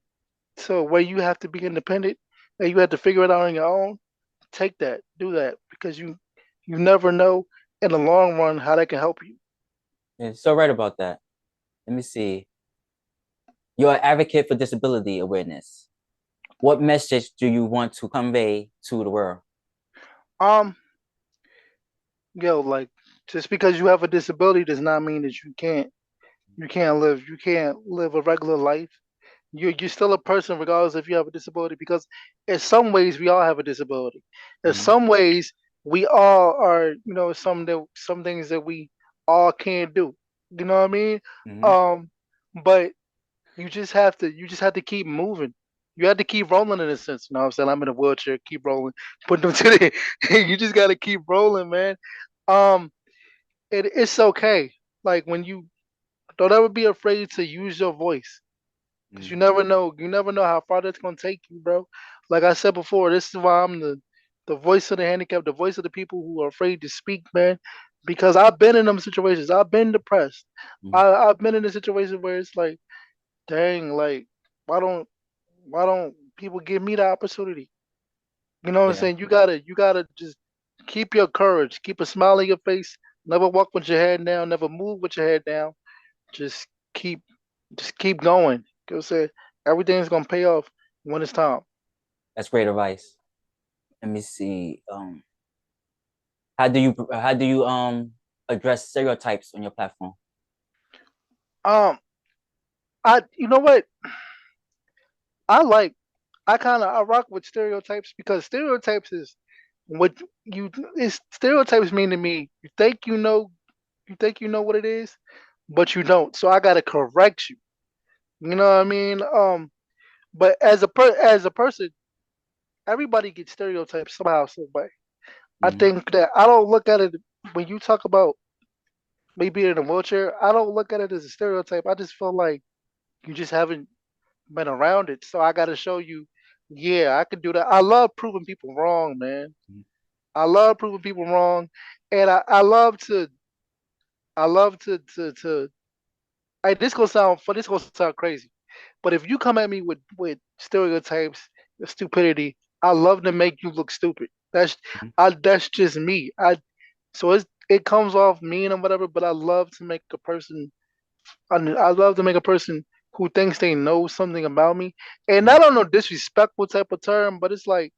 where you have to be independent and you have to figure it out on your own, take that, do that because you never know in the long run how that can help you. Yeah, so right about that. Let me see. You're an advocate for disability awareness. What message do you want to convey to the world? Um, like just because you have a disability does not mean that you can't live a regular life. You're still a person regardless if you have a disability because in some ways we all have a disability. In Mm-hmm. some ways we all are, some things that we all can't do. You know what I mean? Mm-hmm. Um, but You just have to keep moving. You have to keep rolling in a sense. You know what I'm saying? I'm in a wheelchair, keep rolling, put them to the you just gotta keep rolling, man. Um it's okay. Like when you don't ever be afraid to use your voice. Cause Mm, you never know how far that's gonna take you, bro. Like I said before, this is why I'm the voice of the handicapped, the voice of the people who are afraid to speak, man. Because I've been in them situations. I've been depressed. mm, I've been in a situation where it's like, dang, like why don't why don't people give me the opportunity? You know what I'm yeah, saying? You gotta just keep your courage, keep a smile on your face, never walk with your head down, never move with your head down. Just keep just keep going. You know what I'm saying? Everything's gonna pay off when it's time. that's great advice. Let me see. How do you address stereotypes on your platform? Um you know what? I like I rock with stereotypes because stereotypes is what you it's stereotypes mean to me. You think you know what it is, but you don't. So I gotta correct you. You know what I mean? But as a person, everybody gets stereotypes somehow, some way. I Mm, think that I don't look at it when you talk about me being in a wheelchair. I don't look at it as a stereotype. I just feel like you just haven't been around it. So I got to show you. Yeah, I can do that. I love proving people wrong, man. mm, I love proving people wrong, and I love to. Hey, this gonna sound crazy, but if you come at me with stereotypes, stupidity, I love to make you look stupid. mm, That's just me. It comes off mean or whatever, but I love to make a person who thinks they know something about me, and mm, not on no disrespectful type of term, but it's like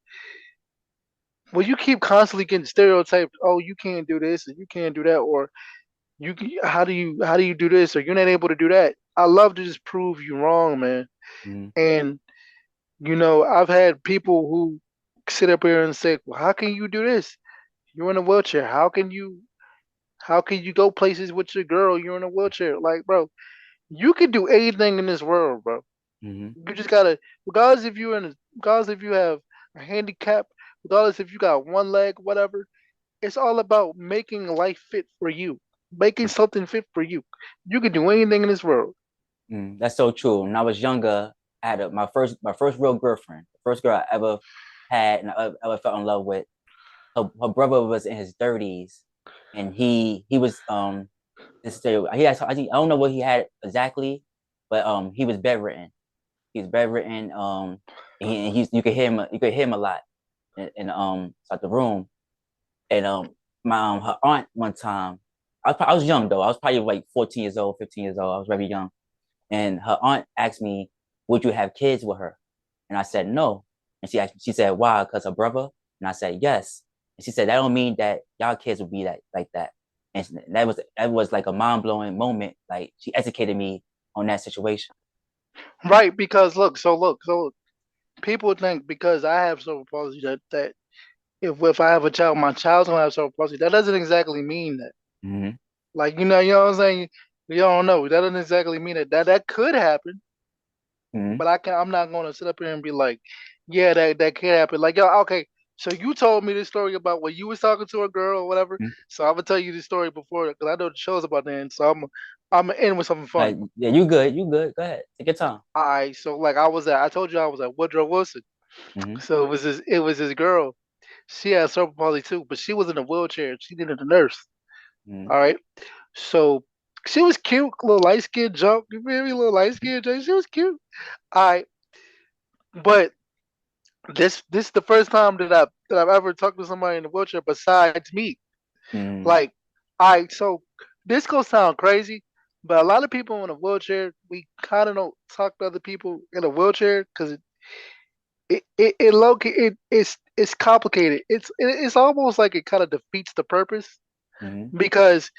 when you keep constantly getting stereotyped. Oh, you can't do this, or you can't do that, or how do you do this, or you're not able to do that. I love to just prove you wrong, man. mm, And I've had people who sit up here and say, "Well, how can you do this? You're in a wheelchair. How can you go places with your girl? You're in a wheelchair." Like, bro, you can do anything in this world, bro. mm, You just gotta, regardless if you have a handicap, regardless if you got one leg, whatever. It's all about making life fit for you, making something fit for you. You can do anything in this world. mm. That's so true. When I was younger, I had my first real girlfriend, the first girl I ever had and I ever fell in love with. Her brother was in his 30s, and he was this he has I don't know what he had exactly, but he was bedridden. He was bedridden. And he's you could hear him a lot in inside the room. And my her aunt one time, I was young though. I was probably like 14 years old, 15 years old. I was very young. And her aunt asked me, "Would you have kids with her?" And I said no. And she said, "Why? Because her brother?" And I said yes. And she said, "That don't mean that y'all kids will be that like that." And that was like a mind blowing moment. Like she educated me on that situation. Right, because look, people think because I have cerebral palsy that if I have a child, my child's gonna have cerebral palsy. That doesn't exactly mean that. Mm-hmm. Like you know what I'm saying. You don't know. That doesn't exactly mean that could happen. Mm-hmm. But I'm not gonna sit up here and be like, yeah, that can't happen. Like, yo, okay. So you told me this story about when you was talking to a girl or whatever. Mm-hmm. So I'm gonna tell you this story before because I know the show's about to end. So I'm gonna end with something Like, funny. yeah, you good, you good. Go ahead, take your time. All right. So like I told you I was at Woodrow Wilson. Mm-hmm. So it was this girl. She had cerebral palsy too, but she was in a wheelchair. She needed a nurse. Mm-hmm. All right. So she was cute, little light skinned junk. You feel me? Little light skinned junk. She was cute. All right. But this is the first time that I've ever talked to somebody in a wheelchair besides me. Mm-hmm. Like, all right, so this gonna sound crazy, but a lot of people in a wheelchair, we kind of don't talk to other people in a wheelchair because it's complicated. It's almost like it kind of defeats the purpose Mm-hmm. because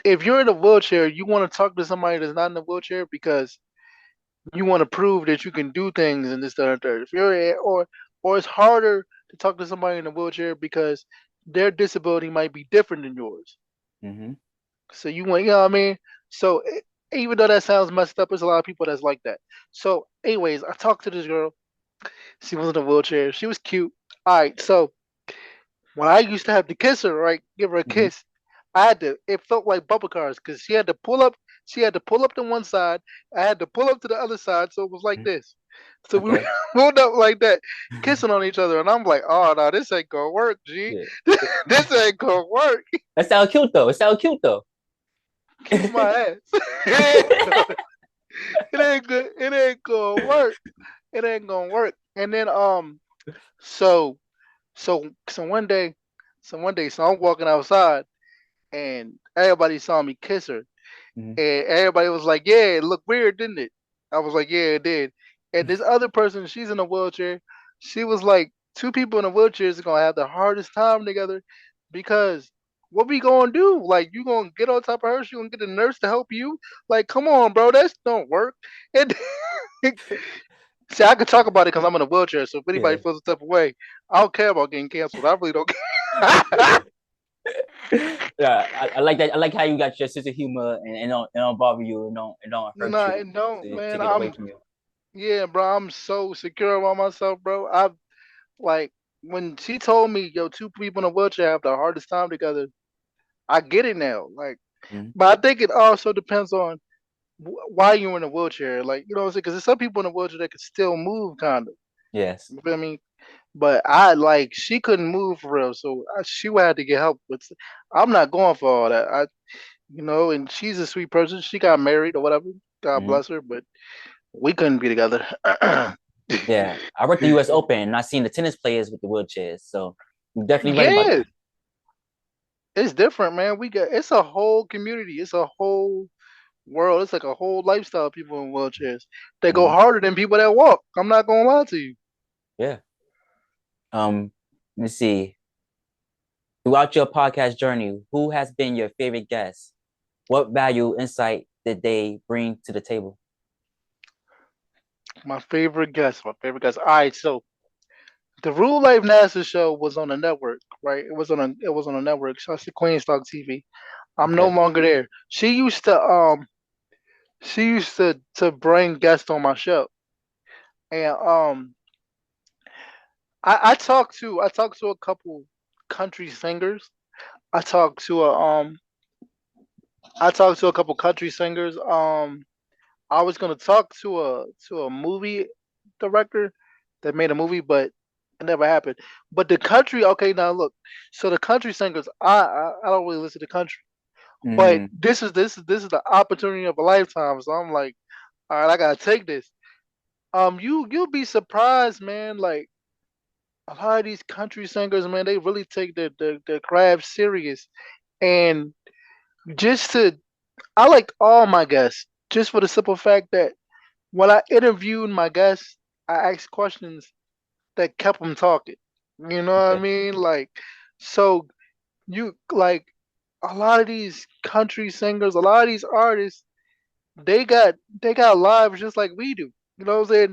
if you're in a wheelchair, you want to talk to somebody that's not in a wheelchair because you want to prove that you can do things and this, that, and third. If you're or it's harder to talk to somebody in a wheelchair because their disability might be different than yours. Mm-hmm. So you want, you know what I mean? So Even though that sounds messed up, there's a lot of people that's like that. So, anyways, I talked to this girl. She was in a wheelchair. She was cute. All right, so when I used to have to kiss her, right, give her a Mm-hmm. kiss, I had to. It felt like bumper cars because she had to pull up. She had to pull up to one side. I had to pull up to the other side, so it was like this. So we Okay. pulled up like that, kissing on each other, and I'm like, "Oh no, this ain't gonna work, G. Yeah. This ain't gonna work. That sounds cute though. It sounds cute though. Kiss my ass. It ain't good. It ain't gonna work. It ain't gonna work." And then so so one day, so I'm walking outside, and everybody saw me kiss her. Mhm. And everybody was like, "Yeah, it looked weird, didn't it?" I was like, "Yeah, it did." And this other person, she's in a wheelchair. She was like, two people in a wheelchair is gonna have the hardest time together because what we gonna do? Like, you gonna get on top of her? She gonna get a nurse to help you? Like, come on, bro, that don't work. And see, I could talk about it because I'm in a wheelchair. So if anybody Yeah. feels a type of way, I don't care about getting canceled. I really don't care. Yeah, I like that. I like how you got your sense of humor and don't bother you and don't hurt Nah, you and don't, to man. take it away from you. Yeah, bro. I'm so secure about myself, bro. I like when she told me, "Yo, two people in a wheelchair have the hardest time together." I get it now. Like, Mhm. but I think it also depends on why you're in a wheelchair. Like, you know what I'm saying? Because there's some people in a wheelchair that can still move, kind of. Yes. You feel me? But I like she couldn't move for real, so she would have to get help. But I'm not going for all that. And she's a sweet person. She got married or whatever. God Hmm. bless her, but we couldn't be together. Yeah. I worked the U.S. Open and I seen the tennis players with the wheelchairs. So you're definitely right about Yeah, that. it's different, man. It's a whole community. It's a whole world. It's like a whole lifestyle of people in wheelchairs. They go Hmm. harder than people that walk. I'm not gonna lie to you. Yeah. Let me see. Throughout your podcast journey, who has been your favorite guest? What value, insight did they bring to the table? My favorite guest. My favorite guest. All right, so the Real Life NASA show was on a network, right? It was on a network. So it's the Queen's Talk TV. I'm no Okay. longer there. She used to bring guests on my show, and I talked to a couple country singers. I talked to a um I talked to a couple country singers. I was gonna talk to a movie director that made a movie, but it never happened. But the country, okay, now look. So the country singers, I don't really listen to country, but Mm, this is the opportunity of a lifetime. So I'm like, all right, I gotta take this. You'll be surprised, man. Like a lot of these country singers, man, they really take their craft serious. And just to, I like all my guests, just for the simple fact that when I interviewed my guests, I asked questions that kept them talking. You know what I okay. mean? Like, so you like a lot of these country singers, a lot of these artists, they got lives just like we do. You know what I'm saying? Hmm.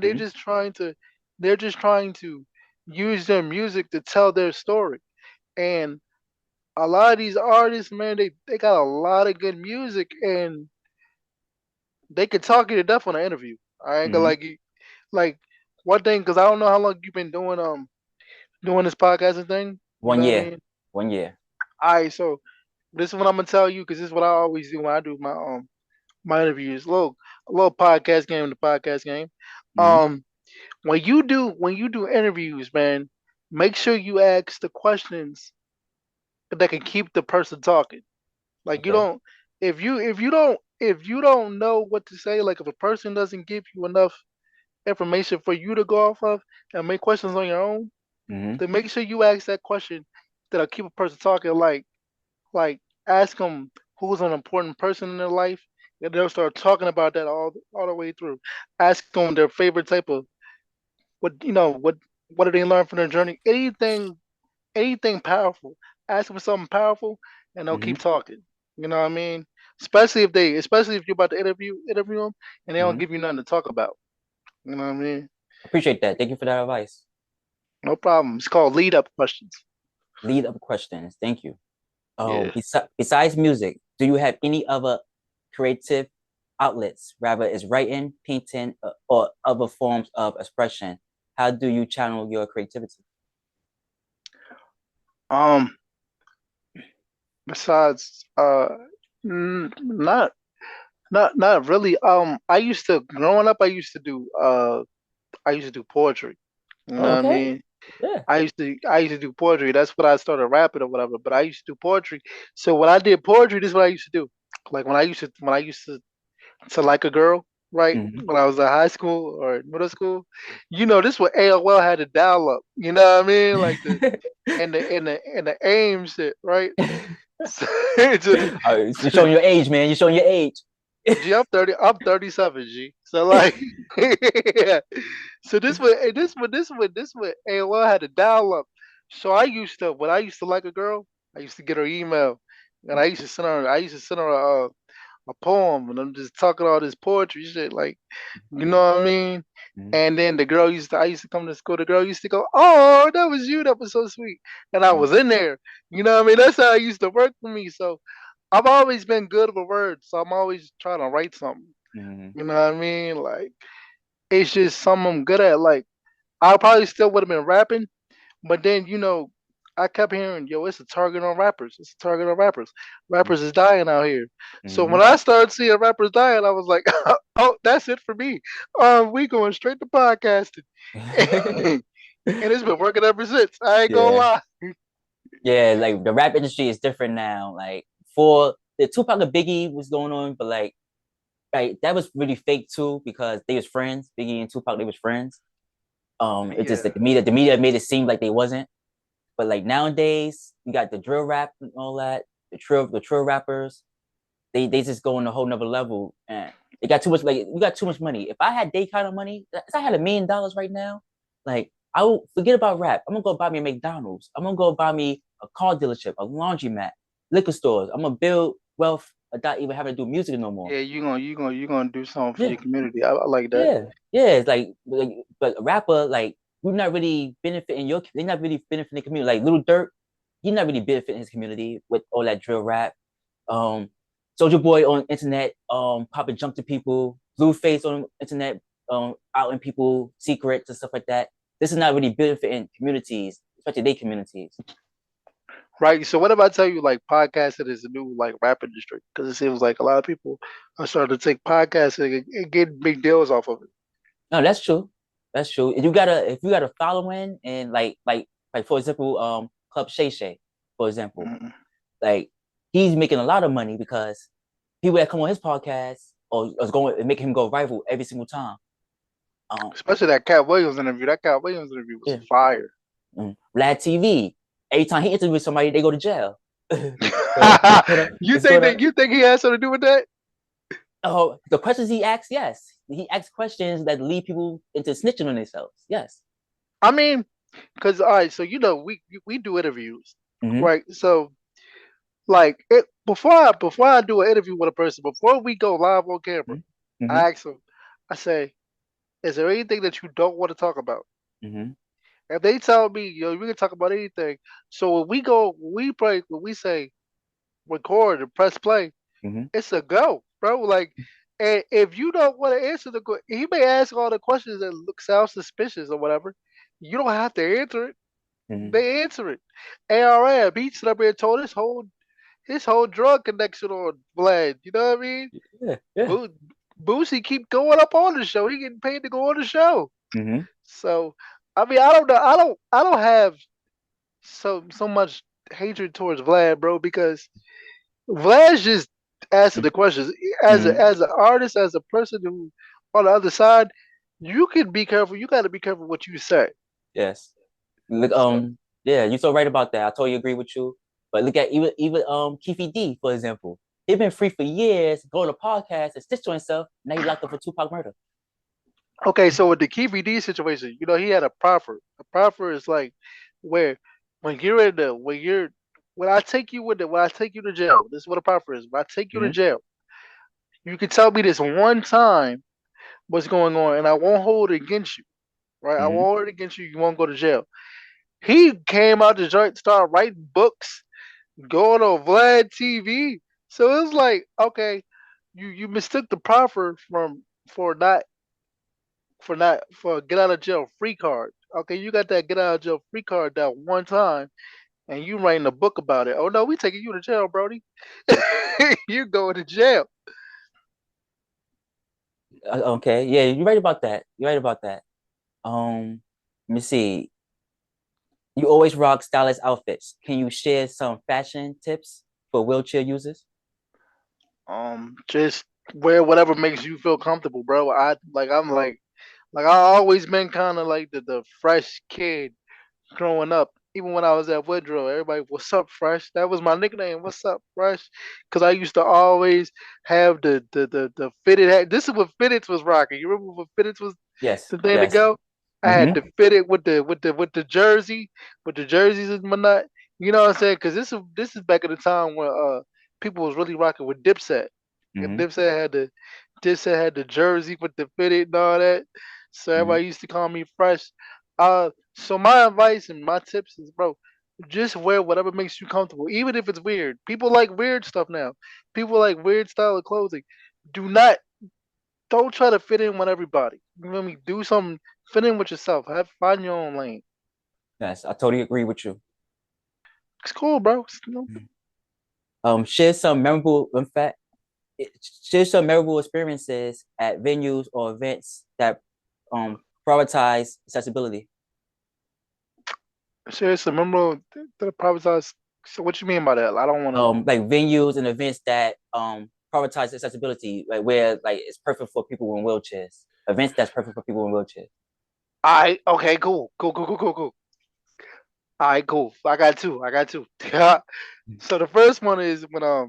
They're just trying to use their music to tell their story. And a lot of these artists, man, they got a lot of good music and they can talk you to death on an interview. I ain't gonna Hmm. like one thing because I don't know how long you've been doing this podcasting thing. You One know what I year. mean? 1 year. All right, so this is what I'm gonna tell you because this is what I always do when I do my interviews. A little podcast game in the podcast game. Hmm. Um, when you do interviews, man, make sure you ask the questions that can keep the person talking. Like you Okay. don't if you don't know what to say, like if a person doesn't give you enough information for you to go off of and make questions on your own, Hmm. then make sure you ask that question that'll keep a person talking. Like ask them who's an important person in their life, and they'll start talking about that all the way through. Ask them their favorite type of what did they learn from their journey? Anything powerful. Ask them for something powerful, and they'll Hmm. keep talking. You know what I mean? Especially if you're about to interview them, and they don't Hmm. give you nothing to talk about. You know what I mean? Appreciate that. Thank you for that advice. No problem. It's called lead up questions. Lead up questions. Thank you. Yeah. Besides music, do you have any other creative outlets, rather it's writing, painting, or other forms of expression. How do you channel your creativity? Um, besides, not really. I used to growing up. I used to do poetry. You know Oh, what I okay. mean? Yeah. I used to do poetry. That's what I started rapping or whatever. But I used to do poetry. So when I did poetry, this is what I used to do. Like when I used to like a girl, right? Mm-hmm. When I was in high school or middle school, this what AOL had to dial up. You know what I mean? Like the and the AIM shit, right? So, You're showing your age, man. You're showing your age. G, I'm 30. I'm 37. G. So like, yeah. So this what AOL had to dial up. So when I used to like a girl, I used to get her email, and I used to send her a poem, and I'm just talking all this poetry shit, like, you know what I mean. Mm-hmm. And then I used to come to school. The girl used to go, "Oh, that was you. That was so sweet." And I was in there. You know what I mean? That's how it used to work for me. So I've always been good with words, so I'm always trying to write something. Mm-hmm. You know what I mean? Like it's just something I'm good at. Like I probably still would have been rapping, but then I kept hearing, "Yo, it's a target on rappers. It's a target on rappers. Rappers is dying out here." So Mm-hmm. when I started seeing rappers dying, I was like, "Oh, that's it for me. We going straight to podcasting." And it's been working ever since. I ain't gonna Yeah. lie. Yeah, like the rap industry is different now. Like for the Tupac and Biggie was going on, but like that was really fake too because they was friends. Biggie and Tupac, they was friends. It's just Yeah. that the media made it seem like they wasn't. But like nowadays, you got the drill rap and all that, the trill rappers. They just go on a whole nother level, and they got too much. Like we got too much money. If I had they kind of money, if I had $1 million right now, like I will forget about rap. I'm gonna go buy me a McDonald's. I'm gonna go buy me a car dealership, a laundromat, liquor stores. I'm gonna build wealth without even having to do music no more. Yeah, you gonna do something for Yeah, your community. I like that. yeah, yeah. It's like but a rapper, like we're not really benefiting your. They're not really benefiting the community. Like Little Dirt, he's not really benefiting his community with all that drill rap. Um, Soldier Boy on internet, popping jump to people. Blueface on internet, outing people secrets and stuff like that. This is not really benefiting communities, especially their communities. Right. So what if I tell you like podcasting is the new like rap industry? Because it seems like a lot of people are starting to take podcasting and get big deals off of it. No, that's true. That's true. If you got a following and like for example, Club Shay Shay, for example, Mm. like he's making a lot of money because people that come on his podcast or is going and making him go viral every single time. Especially that Cat Williams interview. That Cat Williams interview was Yeah. fire. Vlad TV. Every time he interviews somebody, they go to jail. It's You think he has something to do with that? oh, the questions he asks, yes. He asks questions that lead people into snitching on themselves. Yes. I mean, because all right, so we do interviews, Mm-hmm. right? So like before I do an interview with a person, before we go live on camera, Mm-hmm. I ask them, I say, "Is there anything that you don't want to talk about?" Mm-hmm. If they tell me, we can talk about anything. So when we say record and press play, Mm-hmm. it's a go, bro. Like, and if you don't want to answer he may ask all the questions that sound suspicious or whatever. You don't have to answer it. Mm-hmm. They answer it. ARM, he stood up here and told his whole drug connection on Vlad. You know what I mean? Yeah. Yeah. Boosie keep going up on the show. He getting paid to go on the show. Mm-hmm. So I mean, I don't know. I don't have so much hatred towards Vlad, bro, because Vlad's just answering the questions. Mm-hmm. As an artist, as a person who on the other side, you can be careful. You got to be careful what you say. Yes. Look, So yeah, you're so right about that. I totally agree with you. But look at even Keefy D, for example. He's been free for years, going to podcasts and stitch to himself. Now he locked up for Tupac murder. okay, so with the KVD situation, he had a proffer. A proffer is like where when you're in the when I take you when I take you to jail. This is what a proffer is. When I take you to Mm-hmm. jail, you can tell me this one time what's going on, and I won't hold it against you. Right? I Mm-hmm. won't hold it against you. You won't go to jail. He came out the joint, started writing books, going on Vlad TV. So it's like, okay, you mistook the proffer for not for get out of jail free card. Okay, you got that get out of jail free card that one time, and you writing a book about it. Oh no, we taking you to jail, Brody. You going to jail. Okay, yeah, you're right about that. You're right about that. Let me see. You always rock stylish outfits. Can you share some fashion tips for wheelchair users? Just wear whatever makes you feel comfortable, bro. I'm I always been kind of like the fresh kid growing up. Even when I was at Woodrow, everybody, "What's up, Fresh?" That was my nickname. "What's up, Fresh?" Because I used to always have the fitted hat. This is what fitteds was rocking. You remember what fitteds was Yes, the thing to yes. go? I had Mm-hmm. to fit it with the jersey, with the jerseys and whatnot. You know what I'm saying? Because this is back at the time when people was really rocking with Dipset. And Mm-hmm. Dipset had the jersey with the fitted and all that. So Mm-hmm. everybody used to call me Fresh. So my advice and my tips is, bro, just wear whatever makes you comfortable, even if it's weird. People like weird stuff now. People like weird style of clothing. Do not don't try to fit in with everybody. You know what I mean? Do something, fit in with yourself. Find your own lane. Yes, I totally agree with you. It's cool, bro. Share some memorable, in fact, share some memorable experiences at venues or events that prioritize accessibility. Seriously, remember the privatized. So what you mean by that? I don't want to. Like venues and events that prioritize accessibility, like where like it's perfect for people in wheelchairs. Events that's perfect for people in wheelchairs. I okay, cool. Cool. All right, cool. I got two. So the first one is when I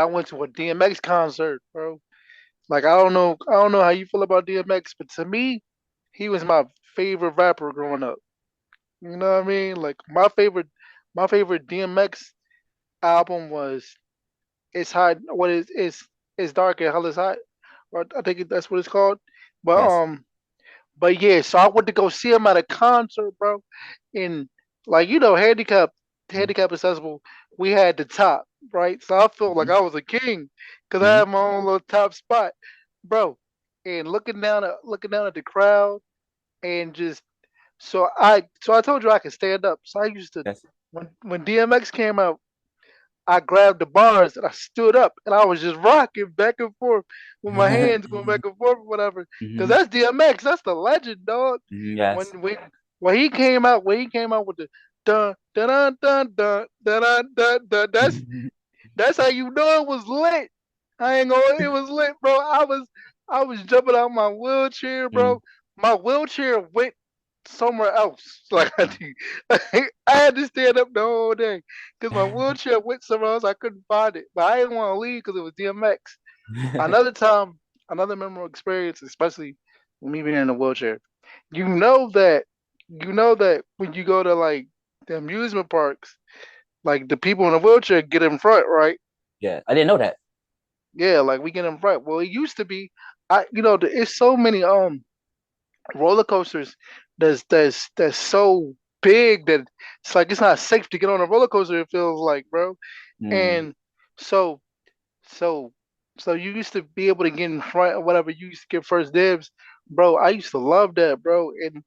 went to a DMX concert, bro. Like I don't know how you feel about DMX, but to me, he was my favorite rapper growing up. You know what I mean? Like my favorite DMX album was "It's Hot." What is it's dark and hell is hot, or I think that's what it's called. But Yes. yeah, so I went to go see him at a concert, bro. And like handicap accessible, we had the top, right? So I felt like Mm-hmm. I was a king because I Mm-hmm. had my own little top spot, bro. And looking down at the crowd and just so I told you I could stand up. So I used to Yes. when DMX came out, I grabbed the bars and I stood up and I was just rocking back and forth with my hands going back and forth, or whatever. Cause Mm-hmm. that's DMX. That's the legend, dog. Yes. When we when he came out with the dun dun dun dun dun dun dun dun, dun that's how you know it was lit. I ain't gonna. It was lit, bro. I was jumping out my wheelchair, Mm. bro. My wheelchair went somewhere else. Like I had to stand up the whole day because my wheelchair went somewhere else. I couldn't find it, but I didn't want to leave because it was DMX. Another time, another memorable experience, especially with me being in a wheelchair. You know that, when you go to like the amusement parks, like the people in the wheelchair get in front, right? Yeah, I didn't know that. Yeah, like we get in front. Well, it used to be, it's so many roller coasters that's so big that it's like it's not safe to get on a roller coaster. It feels like, bro. Mm. And so so so you used to be able to get in front or whatever. You used to get first dibs, bro. I used to love that, bro. And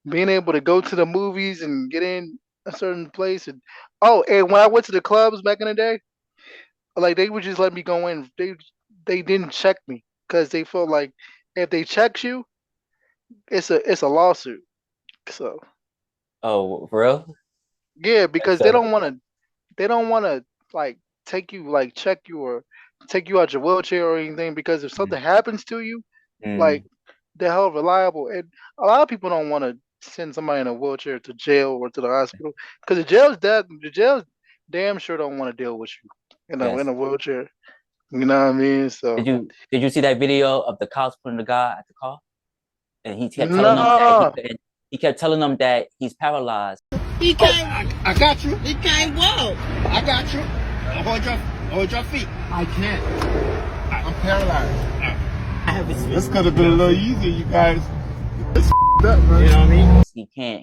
being able to go to the movies and get in a certain place and when I went to the clubs back in the day, like they would just let me go in. They didn't check me because they felt like if they checked you, it's a lawsuit. So Oh, for real? yeah, because So, they don't want to like take you like check you or take you out your wheelchair or anything because if mm, something happens to you, like mm, they're held reliable and a lot of people don't want to send somebody in a wheelchair to jail or to the hospital because the jail's damn sure don't want to deal with you in yes. a wheelchair. You know what I mean? So Did you see that video of the cops putting the guy at the car? And he kept telling them that no. he kept telling them that he's paralyzed. He can't. I got you. He can't walk. I got you. Hold your feet. I can't. I'm paralyzed. I have this. This could have been a little easier, you guys. It's up, man. You know what I mean?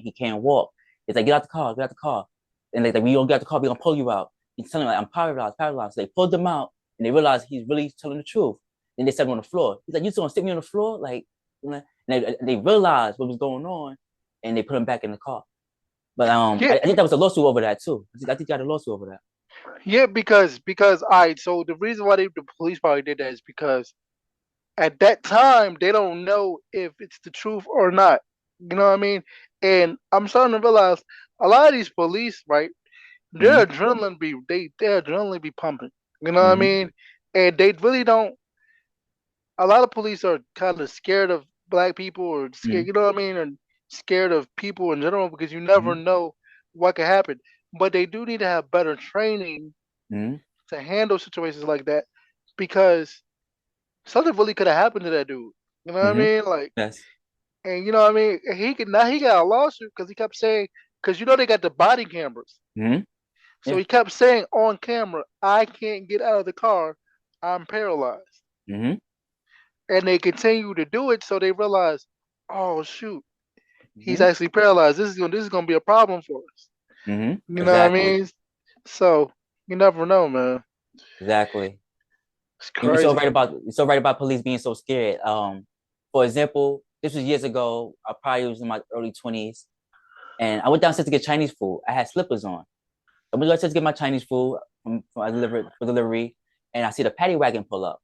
He can't walk. It's like, get out the car. And like we don't get out the car, we're gonna pull you out. He's telling him like I'm paralyzed. So they pulled him out and they realized he's really telling the truth. Then they set him on the floor. He's like, "You still gonna stick me on the floor?" Like, and they realized what was going on, and they put him back in the car. But Yeah, I think that was a lawsuit over that too. I think you got a lawsuit over that. yeah, because all right. So the reason why the police probably did that is because at that time they don't know if it's the truth or not. You know what I mean? And I'm starting to realize a lot of these police, right? Their Mm-hmm. adrenaline be their adrenaline be pumping. You know what I Mm-hmm. mean? And they really don't. A lot of police are kind of scared of black people, or scared. Mm-hmm. You know what I mean? And scared of people in general because you never know what could happen. But they do need to have better training Mm-hmm. to handle situations like that because something really could have happened to that dude. You know what I Mm-hmm. mean? Like, Yes. and you know what I mean? And he got a lawsuit because he kept saying, because you know they got the body cameras. Mm-hmm. So Yeah. he kept saying on camera, I can't get out of the car. I'm paralyzed. Mm-hmm. And they continue to do it. So they realize, oh, shoot, he's Mm-hmm. actually paralyzed. This is gonna be a problem for us. Mm-hmm. You know what I Exactly. mean? So you never know, man. Exactly. It's And crazy. you're so right about police being so scared. For example, this was years ago. I probably was in my early 20s, and I went downstairs to get Chinese food. I had slippers on. I went downstairs to get my Chinese food for delivery, and I see the paddy wagon pull up.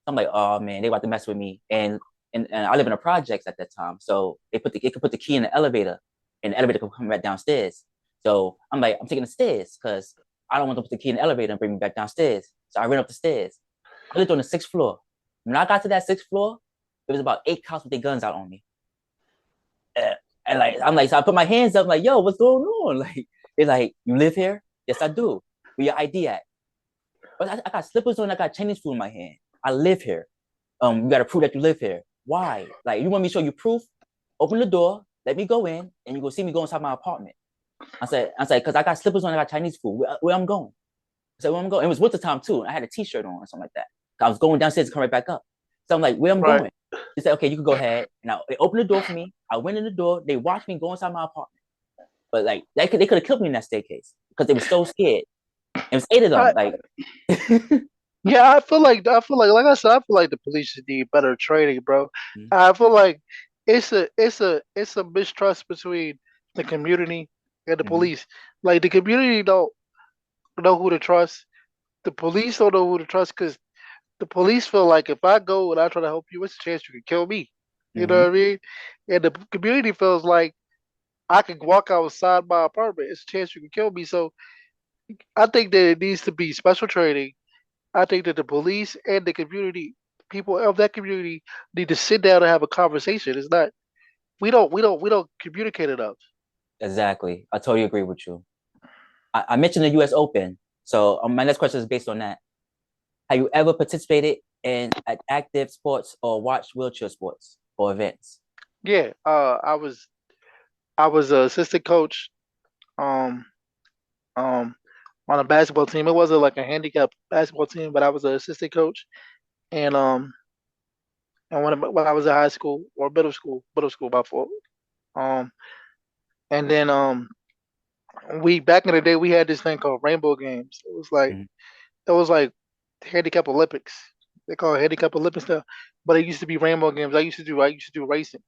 I'm like, oh man, they about to mess with me. And I live in a projects at that time, so they could put the key in the elevator, and the elevator could come right downstairs. So I'm like, I'm taking the stairs because I don't want to put the key in the elevator and bring me back downstairs. So I ran up the stairs. I lived on the 6th floor. When I got to that 6th floor, there was about 8 cops with their guns out on me. And like I'm like, so I put my hands up, like, yo, what's going on? Like, they're like, you live here? Yes, I do. Where your ID at? But I got slippers on, I got Chinese food in my hand. I live here. You gotta prove that you live here. Why? Like, you want me to show you proof? Open the door, let me go in, and you go see me go inside my apartment. I said, because I got slippers on, I got Chinese food. Where I'm going? I said, where I'm going? It was wintertime too. And I had a t-shirt on or something like that. I was going downstairs to come right back up. So I'm like, where I'm Right. going? They said, okay, you can go ahead. And they opened the door for me. I went in the door. They watched me go inside my apartment. But like, they could have killed me in that staircase because they were so scared. It was 8 of them. I, Like, yeah, like I said, I feel like the police should need better training, bro. I feel like it's a mistrust between the community and the mm-hmm. police. Like the community don't know who to trust. The police don't know who to trust because the police feel like if I go and I try to help you, it's a chance you can kill me. You know Mm-hmm. what I mean? And the community feels like I can walk outside my apartment. It's a chance you can kill me. So I think that it needs to be special training. I think that the police and the community, people of that community, need to sit down and have a conversation. It's not we don't communicate enough. Exactly. I totally agree with you. I mentioned the U.S. Open. So my next question is based on that. Have you ever participated in active sports or watched wheelchair sports or events? Yeah, I was a assistant coach um um on a basketball team. It wasn't like a handicap basketball team, but I was an assistant coach. And when I was in high school or middle school by fault. Um and then we back in the day we had this thing called Rainbow Games. Mm-hmm. It was like handicap Olympics. They call it handicap Olympics now, but it used to be Rainbow Games. I used to do racing.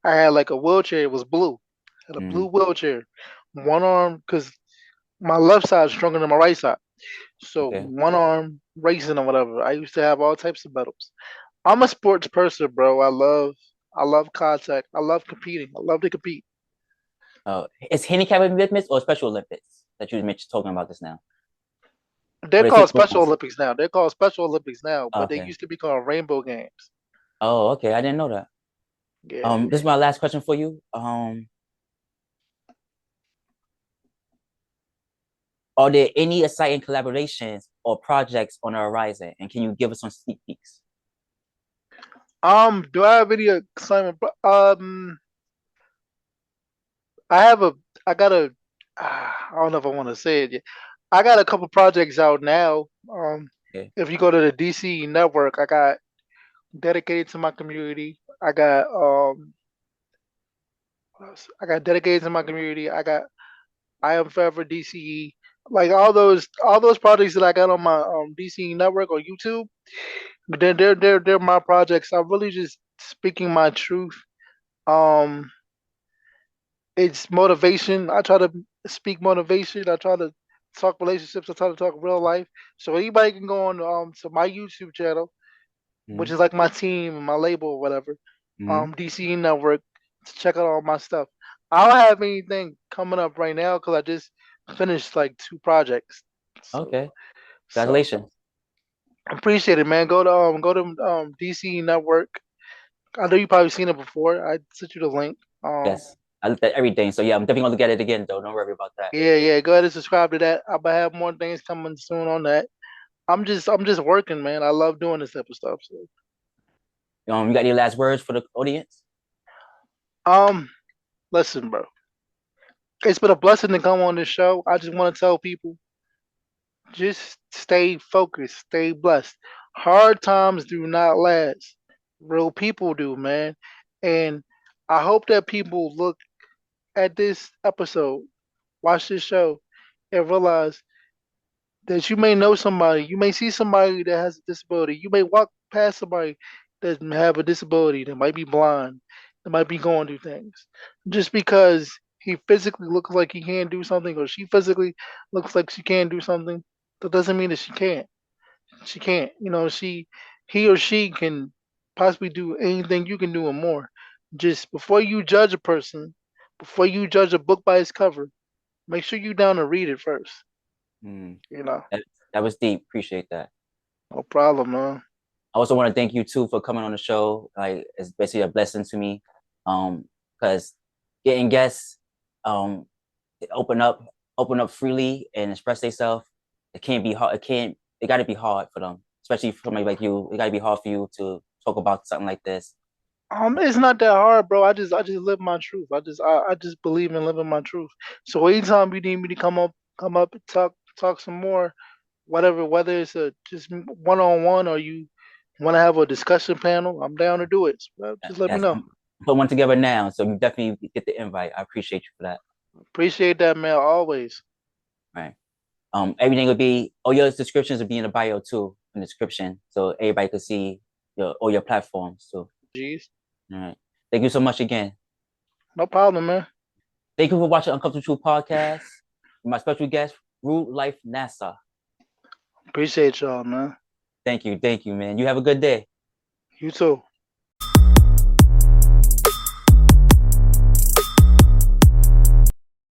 I had like a wheelchair. It was blue. I had a Mm-hmm. blue wheelchair, one arm because my left side is stronger than my right side. So Okay. one arm racing or whatever. I used to have all types of medals. I'm a sports person, bro. I love contact. I love competing. I love to compete. Is handicap Olympics or Special Olympics that you mentioned talking about this now? They're Or they called Special ones? Olympics now. They're called Special Olympics now, but they Okay. used to be called Rainbow Games. Oh, okay. I didn't know that. Yeah. This is my last question for you. Are there any exciting collaborations or projects on the horizon? And can you give us some sneak peeks? Do I have any assignment? I have a. I got a. I don't know if I want to say it yet. I got a couple projects out now. Okay. If you go to the DC network, I got dedicated to my community. I got what else? I got dedicated to my community. I got I am forever DCE. Like all those projects that I got on my DC network or YouTube, they're my projects. I'm really just speaking my truth. Um, it's motivation. I try to speak motivation. I try to talk relationships. I try to talk real life. So anybody can go on to my YouTube channel, which Mm-hmm. is like my team and my label or whatever, Mm-hmm. DC Network, to check out all my stuff. I don't have anything coming up right now because I just finished like 2 projects. So Okay. so Congratulations. appreciate it, man. Go to DC Network. I know you probably seen it before. I sent you the link. Yes. I looked at everything. So yeah, I'm definitely gonna look at it again though. Don't worry about that. Yeah. Go ahead and subscribe to that. I'll have more things coming soon on that. I'm just working, man. I love doing this type of stuff. So You got any last words for the audience? um, listen, bro. It's been a blessing to come on this show. I just want to tell people, just stay focused, stay blessed. Hard times do not last. Real people do, man. And I hope that people look at this episode, watch this show, and realize that you may know somebody, you may see somebody that has a disability, you may walk past somebody that have a disability, that might be blind, that might be going through things. Just because he physically looks like he can do something, or she physically looks like she can do something, that doesn't mean that she can't. She can't. He or she can possibly do anything you can do and more. Just before you judge a person, before you judge a book by its cover, make sure you down to read it first. Mm, You know, that, that was deep. Appreciate that. no problem, man. I also want to thank you too for coming on the show. Like it's basically a blessing to me. Because getting guests, um, open up, open up freely and express themselves. It can't be hard. It got to be hard for them, especially for somebody like you. It got to be hard for you to talk about something like this. It's not that hard, bro. I just live my truth. I just believe in living my truth. So anytime you need me to come up and talk some more, whatever, whether it's a just one on one or you want to have a discussion panel, I'm down to do it. So just let me Yes, know. I'm putting one together now, so you definitely get the invite. I appreciate you for that. Appreciate that, man. Always. All right. Everything will be all your descriptions will be in the bio too, in the description, so everybody can see all your platforms too. Jeez. All right. Thank you so much again. No problem, man. Thank you for watching Uncomfortable Truth Podcast. My special guest, RUDELIFE NASA. Appreciate y'all, man. Thank you, man. You have a good day. You too.